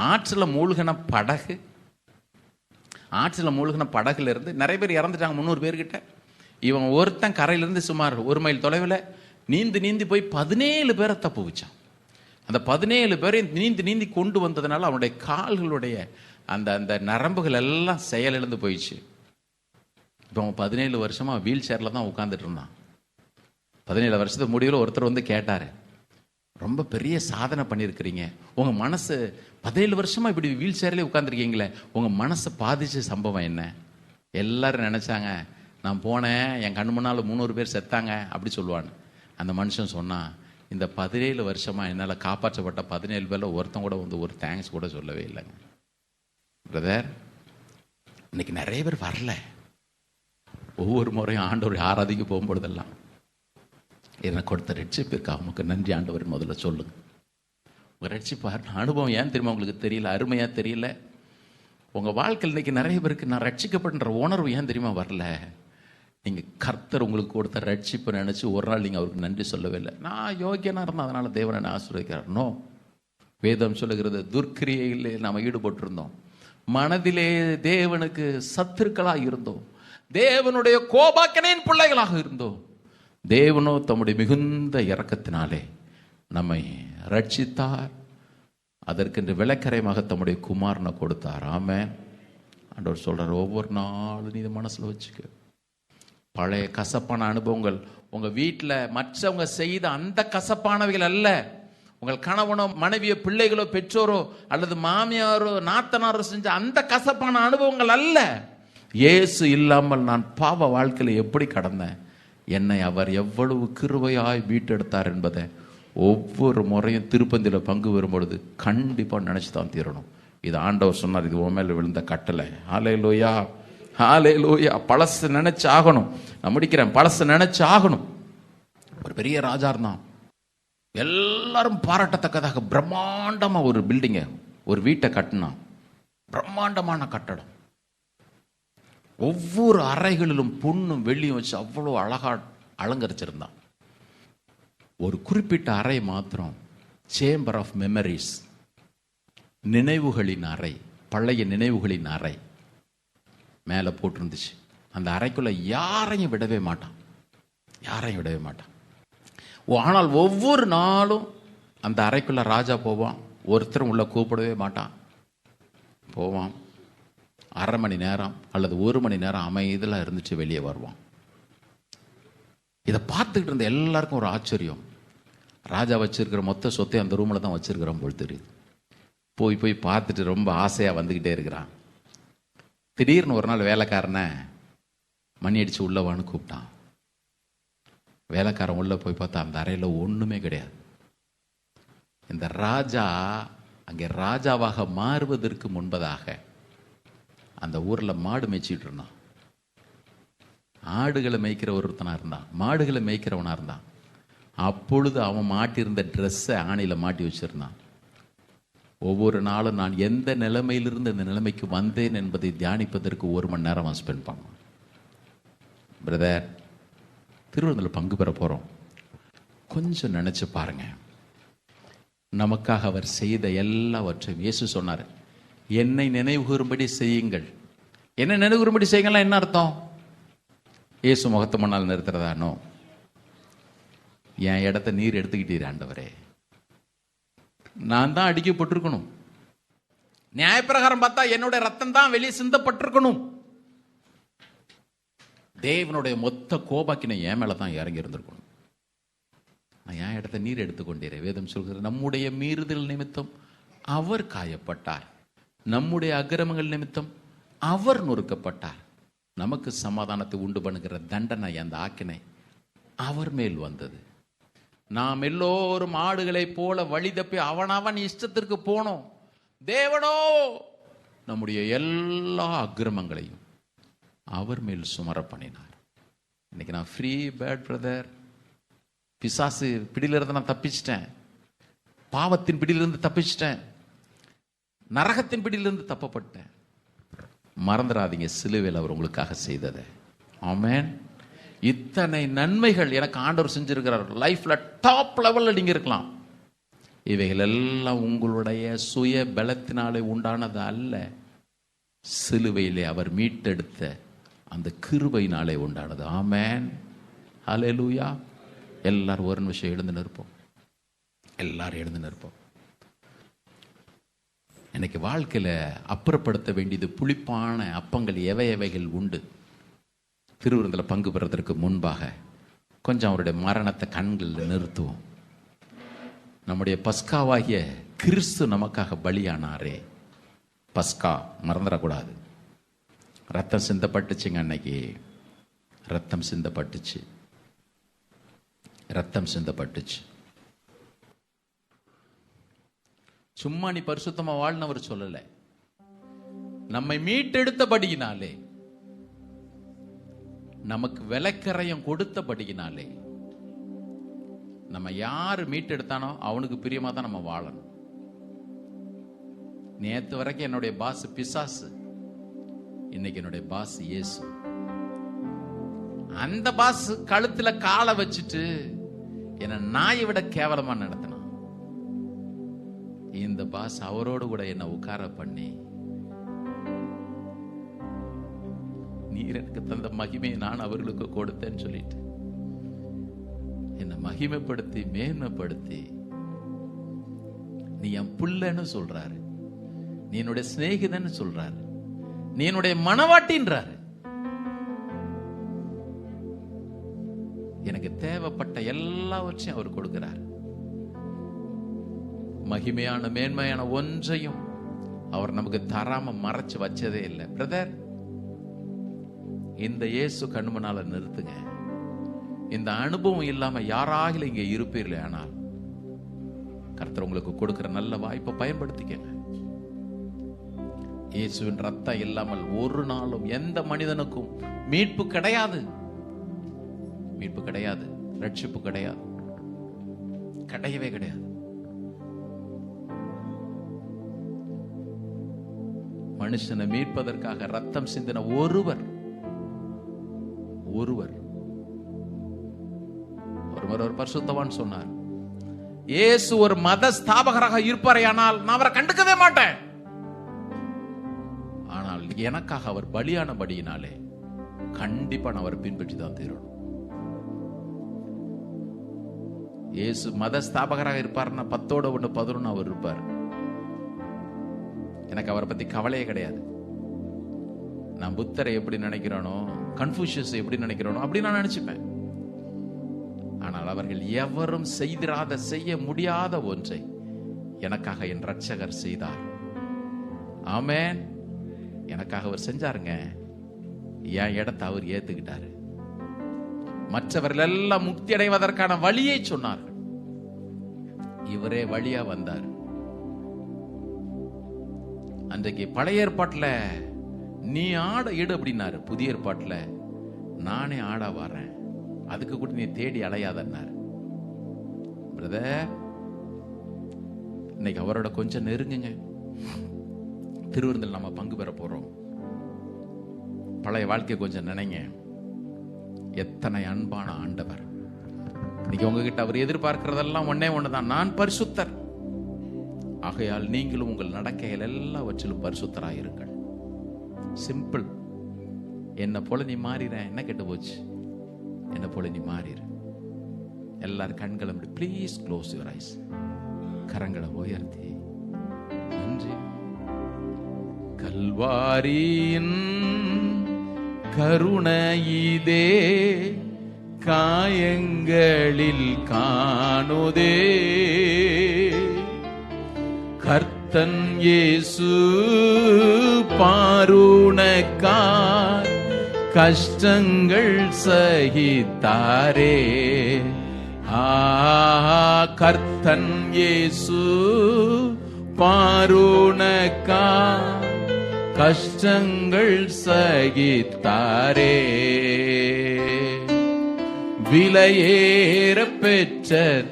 ஆற்றில் மூழ்கின படகுல இருந்து நிறைய பேர் இறந்துட்டாங்க, 300 பேர்கிட்ட. இவன் ஒருத்தன் கரையிலிருந்து சுமார் 1 மைல் தொலைவில் நீந்தி போய் 17 பேரை தப்பு வச்சான். அந்த 17 பேரையும் நீந்தி கொண்டு வந்ததுனால அவனுடைய கால்களுடைய அந்த நரம்புகள் எல்லாம் செயலிழந்து போயிடுச்சு. இப்போ அவன் 17 வருஷமா வீல் சேரில் தான் உட்காந்துட்டு இருந்தான். 17 வருஷத்துக்கு முடிவில் ஒருத்தர் வந்து கேட்டார், ரொம்ப பெரிய சாதனை பண்ணியிருக்கிறீங்க, உங்கள் மனசு 17 வருஷமா இப்படி வீல் சேர்லேயே உட்காந்துருக்கீங்களே, உங்கள் மனசை பாதிச்ச சம்பவம் என்ன? எல்லாரும் நினச்சாங்க, நான் போனேன், என் கண்ணு முன்னால் 300 பேர் செத்தாங்க அப்படி சொல்லுவான்னு. அந்த மனுஷன் சொன்னான், இந்த 17 வருஷமா என்னால் காப்பாற்றப்பட்ட 17 பேரில் ஒருத்தன் கூட வந்து ஒரு தேங்க்ஸ் கூட சொல்லவே இல்லைங்க. பிரதர், இன்னைக்கு நிறைய பேர் வரல. ஒவ்வொரு முறையும் ஆண்டவர் ஆராதிக்க போகும்பொழுதெல்லாம் என்னை கொடுத்த ரட்சிப்பிற்கு அவனுக்கு நன்றி ஆண்டவர் முதல்ல சொல்லுங்க. உங்கள் ரட்சிப்பார் அனுபவம் ஏன் தெரியுமா உங்களுக்கு தெரியல, அருமையாக தெரியல. உங்கள் வாழ்க்கையில் இன்னைக்கு நிறைய பேருக்கு நான் ரட்சிக்கப்படுற உணர்வு ஏன் தெரியுமா வரல? நீங்கள் கர்த்தர் உங்களுக்கு கொடுத்த ரட்சிப்பை நினச்சி ஒரு நாள் நீங்கள் அவருக்கு நன்றி சொல்லவே இல்லை. நான் யோகியனாக இருந்தேன், அதனால் தேவனை ஆசீர்வதிக்கிறார். நோ, வேதம் சொல்லுகிறது, துர்க்கிரியையிலே நாம் ஈடுபட்டிருந்தோம், மனதிலே தேவனுக்கு சத்துருக்களாக இருந்தோம், தேவனுடைய கோபாக்கனின் பிள்ளைகளாக இருந்தோம். தேவனோ தம்முடைய மிகுந்த இரக்கத்தினாலே நம்மை ரட்சித்தார், அதற்கென்று விளக்கரைமாக தம்முடைய குமாரனை கொடுத்தார். ஆமென். ஆண்டவர் சொல்றார், ஒவ்வொரு நாளும் நீ இதை மனசில் வச்சுக்க. பழைய கசப்பான அனுபவங்கள் உங்கள் வீட்டில் மற்றவங்க செய்த அந்த கசப்பானவைகள் அல்ல, உங்கள் கணவனோ மனைவியோ பிள்ளைகளோ பெற்றோரோ அல்லது மாமியாரோ நாத்தனாரோ செஞ்ச அந்த கசப்பான அனுபவங்கள் அல்ல. இயேசு இல்லாமல் நான் பாவ வாழ்க்கையில் எப்படி கடந்தேன், என்னை அவர் எவ்வளவு கிருபையாய் மீட்டெடுத்தார் என்பதை ஒவ்வொரு முறையும் திருப்பந்தியில் பங்கு பெறும் பொழுது கண்டிப்பாக நினச்சி தான் தீரணும். இது ஆண்டவர் சொன்னார், இது உன் மேலே விழுந்த கட்டளை. ஹல்லேலூயா, ஹல்லேலூயா. பழசு நினைச்சு ஆகணும். நான் முடிக்கிறேன். பழசு நினைச்சு ஆகணும். ஒரு பெரிய ராஜா இருந்தான், எல்லாரும் பாராட்டத்தக்கதாக பிரம்மாண்டமாக ஒரு பில்டிங்கை, ஒரு வீட்டை கட்டினான். பிரம்மாண்டமான கட்டடம், ஒவ்வொரு அறைகளிலும் பொண்ணும் வெள்ளியும் வச்சு அவ்வளோ அழகா அலங்கரிச்சிருந்தான். ஒரு குறிப்பிட்ட அறை மாத்திரம் சேம்பர் ஆஃப் மெமரிஸ், நினைவுகளின் அறை, பழைய நினைவுகளின் அறை மேலே போட்டிருந்துச்சு. அந்த அறைக்குள்ள யாரையும் விடவே மாட்டான். ஆனால் ஒவ்வொரு நாளும் அந்த அறைக்குள்ள ராஜா போவான், ஒருத்தரும் உள்ள கூப்பிடவே மாட்டான். போவான், 1/2 மணி நேரம் அல்லது 1 மணி நேரம் அமைதியில் இருந்துச்சு வெளியே வருவான். இதை பார்த்துக்கிட்டு இருந்த எல்லாருக்கும் ஒரு ஆச்சரியம். ராஜா வச்சிருக்கிற மொத்த சொத்தை அந்த ரூமில் தான் வச்சிருக்கிறான் போல் தெரியுது. போய் பார்த்துட்டு ரொம்ப ஆசையாக வந்துக்கிட்டே இருக்கிறான். திடீர்னு ஒரு நாள் வேலைக்காரனை மணி அடித்து உள்ளவான்னு கூப்பிட்டான். வேலைக்காரன் உள்ளே போய் பார்த்தா அந்த அறையில் ஒன்றுமே கிடையாது. இந்த ராஜா அங்கே ராஜாவாக மாறுவதற்கு முன்பதாக அந்த ஊரில் மாடு மேய்ச்சிட்டு இருந்தான். ஆடுகளை மேய்க்கிற ஒருத்தனாக இருந்தான், மாடுகளை மேய்க்கிறவனாக இருந்தான். அப்பொழுது அவன் மாட்டியிருந்த ட்ரெஸ்ஸை ஆணையில் மாட்டி வச்சிருந்தான். ஒவ்வொரு நாளும் நான் எந்த நிலைமையிலிருந்து இந்த நிலைமைக்கு வந்தேன் என்பதை தியானிப்பதற்கு 1 மணி நேரம் அவன் ஸ்பெண்ட் பண்ணுவான். பிரதர், திருவிழாவில் பங்கு பெற போகிறோம். கொஞ்சம் நினைச்சு பாருங்க. நமக்காக அவர் செய்த எல்லாவற்றையும் இயேசு சொன்னார், என்னை நினைவுகூரும்படி செய்யுங்கள். என்ன நினைவுகூரும்படி செய்யுங்கள்லாம் என்ன அர்த்தம்? இயேசு முகத்தை முன்னால் நிறுத்துறதானோ? என் இடத்த நீர் எடுத்துக்கிட்டீர் ஆண்டவரே, நான் தான் அடிக்கப்பட்டிருக்கணும். நியாயப்பிரகாரம் பார்த்தா என்னுடைய ரத்தம் தான் வெளியே சிந்தப்பட்டிருக்கணும். தேவனுடைய மொத்த கோபாக்கினை என் மேல தான் இறங்கி இருந்திருக்கணும். என் இடத்த நீர் எடுத்துக்கொண்டீரே. வேதம் சொல்கிறது, நம்முடைய மீறுதல் நிமித்தம் அவர் காயப்பட்டார், நம்முடைய அக்கிரமங்கள் நிமித்தம் அவர் நொறுக்கப்பட்டார். நமக்கு சமாதானத்தை உண்டு பண்ணுகிற தண்டனை, அந்த ஆக்கினை அவர் மேல் வந்தது. நாம் எல்லோரும் ஆடுகளை போல வழி தப்பி அவனவன் இஷ்டத்திற்கு போனோம். தேவனோ நம்முடைய எல்லா அக்கிரமங்களையும் அவர் மேல் சுமர பண்ணினார். இன்னைக்கு நான் ஃப்ரீ பேட் பிரதர். பிசாசு பிடியிலிருந்து நான் தப்பிச்சிட்டேன், பாவத்தின் பிடியிலிருந்து தப்பிச்சிட்டேன், நரகத்தின் பிடியிலிருந்து தப்பப்பட்டேன். மறந்துடாதீங்க சிலுவையில் அவர் உங்களுக்காக செய்ததை. ஆமென். இத்தனை நன்மைகள் எனக்கு ஆண்டவர் செஞ்சிருக்கிறார். லைஃப்ல டாப் லெவல்ல நீங்க இருக்கலாம். இவைகள் எல்லாம் உங்களுடைய சுய பலத்தினாலே உண்டானது அல்ல, சிலுவையிலே அவர் மீட்டெடுத்த அந்த கிருபையினாலே உண்டானது. ஆமென். ஹல்லேலூயா. எல்லாரும் ஒரு நிமிஷம் எழுந்து நிற்போம். எல்லாரும் எழுந்து நிற்போம். இன்னைக்கு வாழ்க்கையில் அப்புறப்படுத்த வேண்டியது புளிப்பான அப்பங்கள் எவை எவைகள் உண்டு. திருவிருந்தில் பங்கு பெறுவதற்கு முன்பாக கொஞ்சம் அவருடைய மரணத்தை கண்களில் நிறுத்துவோம். நம்முடைய பஸ்காவாகிய கிறிஸ்து நமக்காக பலியானாரே. பஸ்கா மறந்துடக்கூடாது. ரத்தம் சிந்தப்பட்டுச்சுங்க. அன்னைக்கு ரத்தம் சிந்தப்பட்டுச்சு, ரத்தம் சிந்தப்பட்டுச்சு. சும்மா நீ பரிசுத்தமா வாழ்னவர் சொல்லல, நம்மை மீட்டெடுத்தபடியினாலே, நமக்கு விலைக்கரையம் கொடுத்தபடியினாலே, நம்ம யாரு மீட்டெடுத்தானோ அவனுக்கு பிரியமா தான் நம்ம வாழணும். நேத்து வரைக்கும் என்னுடைய பாஸ் பிசாசு, இன்னைக்கு என்னுடைய பாஸ் இயேசு. அந்த பாஸ் கழுத்துல காலை வச்சுட்டு என்ன நாயை விட கேவலமா நடத்தினான். இந்த பாஸ் அவரோடு கூட என்ன உட்கார பண்ணி, நீர் எனக்கு தந்த மகிமையை நான் அவர்களுக்கு கொடுத்தேன்னு சொல்லிட்டு என்னை மகிமைப்படுத்தி மேன்மைப்படுத்தி, நீ என் புள்ளன்னு சொல்றாரு, நீ என்னுடைய சிநேகிதன்னு சொல்றாரு, நீ என்னுடைய மனவாட்டின்றாரு. எனக்கு தேவைப்பட்ட எல்லாவற்றையும் அவர் கொடுக்கிறார். மகிமையான மேன்மையான ஒன்றையும் அவர் நமக்கு தராம மறைச்சு வச்சதே இல்லை. பிரதர், இந்த இயேசு கண்முன்னால நிறுத்துங்க. இந்த அனுபவம் இல்லாம யாராக இங்க இருப்பீர்களே, ஆனால் கர்த்தர் உங்களுக்கு கொடுக்கிற நல்ல வாய்ப்பை பயன்படுத்திக்கங்க. இயேசுவின் ரத்தம் இல்லாமல் ஒரு நாளும் எந்த மனிதனுக்கும் மீட்பு கிடையாது. மீட்பு கிடையாது, ரட்சிப்பு கிடையாது, கிடையவே கிடையாது. மனுஷனை மீட்பதற்காக ரத்தம் சிந்தின ஒருவர் ஒரு பரிசுத்தவான் சொன்னார், இயேசு ஒரு மத ஸ்தாபகராக இருப்பாரையானால் நான் அவரை கண்டுக்கவே மாட்டேன். ஆனால் எனக்காக அவர் பலியானபடியினாலே கண்டிப்பா நான் அவரை பின்பற்றி தான் தீரணும். இயேசு மத ஸ்தாபகராக இருப்பார்னா 10 11 அவர் இருப்பார். எனக்கு அவரை பத்தி கவலையே கிடையாது. நான் புத்தரை எப்படி நினைக்கிறானோ, கன்ஃபூஷியஸ் எப்படி நினைக்கிறானோ அப்படி நான் நினைச்சுப்பேன். ஆனால் அவர்கள் எவரும் செய்ய முடியாத ஒன்றை எனக்காக என் ரட்சகர் செய்தார். ஆமென். எனக்காக அவர் செஞ்சாருங்க. என் இடத்தை அவர் ஏத்துக்கிட்டாரு. மற்றவர்கள் எல்லாம் முக்தி அடைவதற்கான வழியை சொன்னார்கள், இவரே வழியா வந்தார். அன்றைக்கு பழைய ஏற்பாட்டில் நீ ஆட இடு அப்படின்னாரு, புதிய ஏற்பாட்டில் நானே ஆட வரேன், அதுக்கு கூட நீ தேடி அலையாதன்னார். பிரதர், இன்னைக்கு அவரோட கொஞ்சம் நெருங்குங்க. திருவிருந்தில் நம்ம பங்கு பெற போறோம். பழைய வாழ்க்கை கொஞ்சம் நினைங்க. எத்தனை அன்பான ஆண்டவர், இன்னைக்கு உங்ககிட்ட அவர் எதிர்பார்க்கிறதெல்லாம் ஒன்னே ஒண்ணுதான், நான் பரிசுத்தர். ஆகையால் நீங்களும் உங்கள் நடக்கைகள் எல்லாவற்றிலும் பரிசுத்தராயிருங்கள். சிம்பிள். என்ன போல நீ மாறிற, என்ன கெட்டு போச்சு? என்ன போல நீ மாறிற. எல்லாரும் கண்களை மூடி, ப்ளீஸ் க்ளோஸ் யுவர் ஐஸ். கரங்களை உயர்த்தி நன்றி. கல்வாரியின் கருணையிதே காயங்களில் காணுதே, கர்த்தன் இயேசு பாருணக்கார் கஷ்டங்கள் சகித்தாரே. கர்த்தன் இயேசு பாருணக்கார் கஷ்டங்கள் சகித்தாரே. விலையேற பெற்ற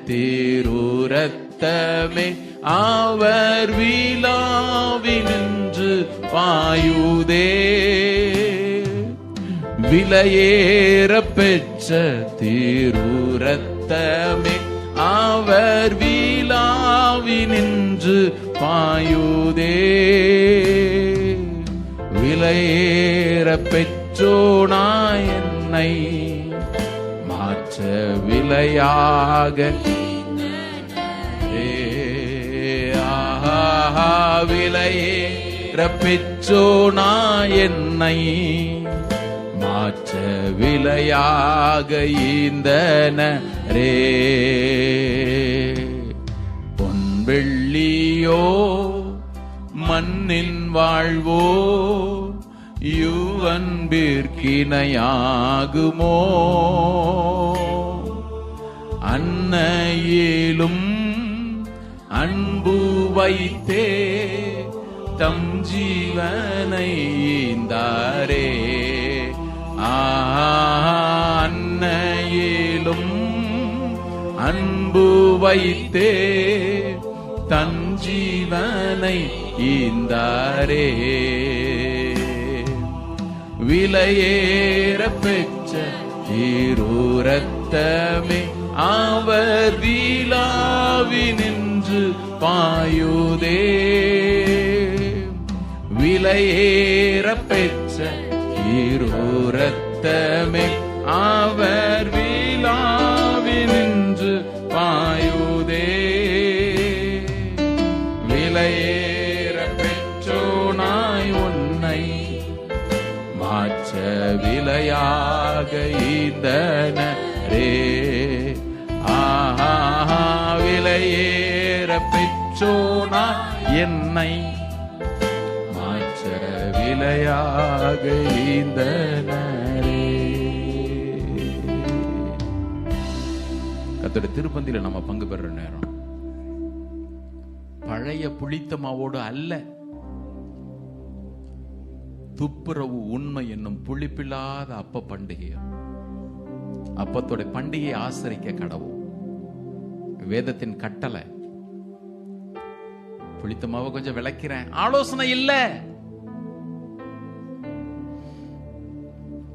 திருரத்தமே அவர் விழாவினின்று பாயுதே. விலையேற பெற்ற திருரத்தமே அவர் விழாவினின்று பாயுதே. விலையேற பெற்றோனா என்னை மாற்ற விலையாக விலையேற பெற்றோனா என்னை மாற்ற விலையாக ஈந்தனரே. பொன் வெள்ளியோ மண்ணின் வாழ்வோ யுவன்பிற்கிணையாகுமோ? அன்னையிலும் அன்பு வைத்தே தம் ஜீவனை ஈந்தாரே. அன்னையிலும் அன்பு வைத்தே தன் ஜீவனை ஈந்தாரே. விலையேற பெற்ற திருரத்தமே அவர் விழாவினின்று பாயுதே. விலையேற பெற்ற திருரத்தமே அவர் விழாவினின்று பாயுதே. விலையேற பெற்றோனாய் உன்னை மாற்ற விலையாக ஈந்தனரே. விலையேற பெற்றோனா என்னை மாற்ற விலையாக ஈந்தனரே. கர்த்தருடைய திருப்பந்தியில நம்ம பங்கு பெறுற நேரம் பழைய புளித்த மாவோடு அல்ல, துப்புரவு உண்மை என்னும் புளிப்பில்லாத அப்ப பண்டிகை. அப்பத்தோட பண்டிகையை ஆசரிக்க கடவுள் வேதத்தின் கட்டளை. புளித்த மாவை கொஞ்சம் விளக்கிறேன், ஆலோசனை இல்ல.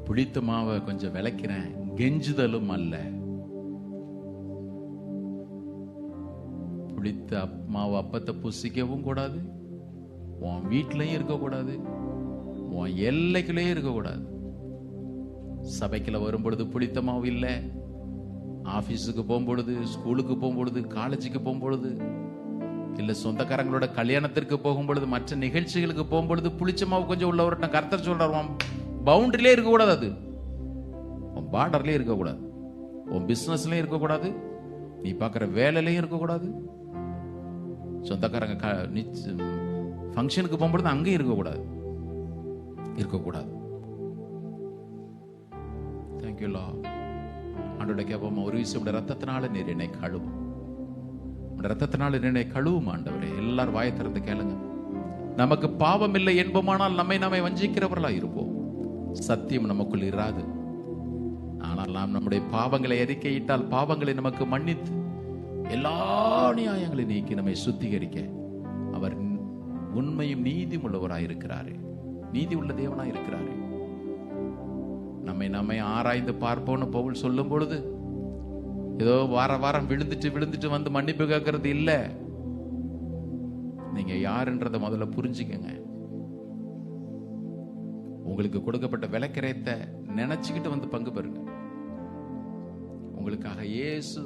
புளித்த மாவை கொஞ்சம் விளக்கிறேன், கெஞ்சுதலும் அல்ல. புளித்த மாவு அப்பத்தை புசிக்கவும் கூடாது, உன் வீட்டிலையும் இருக்கக்கூடாது, உன் எல்லைக்குள்ளே இருக்கக்கூடாது. சபைக்குள்ள வரும்பொழுது புளித்த மாவு இல்லை, ஆபீஸுக்கு போகும்பொழுது, ஸ்கூலுக்கு போகும்பொழுது, காலேஜுக்கு போகும்பொழுது, இல்ல சொந்தக்காரங்களோட கல்யாணத்திற்கு போகும்பொழுது, மற்ற நிகழ்ச்சிகளுக்கு போகும்பொழுது புளிச்ச மாவு கொஞ்சம் உள்ளவர்கிட்ட கர்த்தர் சொல்றாரு, பவுண்டரிலே இருக்கக்கூடாது, அது உன் பார்டர்லயே இருக்கக்கூடாது, உன் பிசினஸ்லயும் இருக்கக்கூடாது, நீ பார்க்குற வேலையிலையும் இருக்கக்கூடாது, சொந்தக்காரங்க ஃபங்க்ஷனுக்கு போகும்பொழுது அங்கேயும் இருக்கக்கூடாது. Thank you Lord. ஆண்டோட கேப்போம், ஒரு விஷயம் ரத்தத்தினால நீர் என்னை கழுவும், ரத்தத்தினால என்னை கழுவும் ஆண்டவரே. எல்லாரும் வாயை திறந்து கேளுங்க. நமக்கு பாவம் இல்லை என்போமானால் நம்மை வஞ்சிக்கிறவர்களா இருப்போம், சத்தியம் நமக்குள் இராது. ஆனால் நாம் நம்முடைய பாவங்களை அறிக்கையிட்டால் பாவங்களை நமக்கு மன்னித்து எல்லா நியாயங்களை நீக்கி நம்மை சுத்திகரிக்க அவர் உண்மையும் நீதியும் உள்ளவராயிருக்கிறாரே, நீதி உள்ள தேவனாயிருக்கிறாரே. நம்மை ஆராய்ந்து பார்ப்போம்னு பவுல் சொல்லும் பொழுது ஏதோ வாரம் விழுந்துட்டு வந்து மன்னிப்பு கேட்கறது இல்ல. நீங்க யாருன்றத முதல்ல புரிஞ்சுக்கங்க. உங்களுக்கு கொடுக்கப்பட்ட விலைக்கிரயத்தை நினைச்சுக்கிட்டு வந்து பங்கு பெறுங்க. உங்களுக்காக இயேசு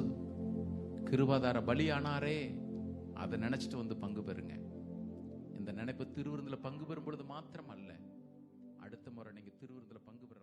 கிருபாதார பலியானாரே, அதை நினைச்சிட்டு வந்து பங்கு பெறுங்க. இந்த நினைப்பு திருவிருந்துல பங்கு பெறும் பொழுது மாத்திரம் அல்ல, அடுத்த முறை நீங்க திருவிருந்துல பங்கு பெற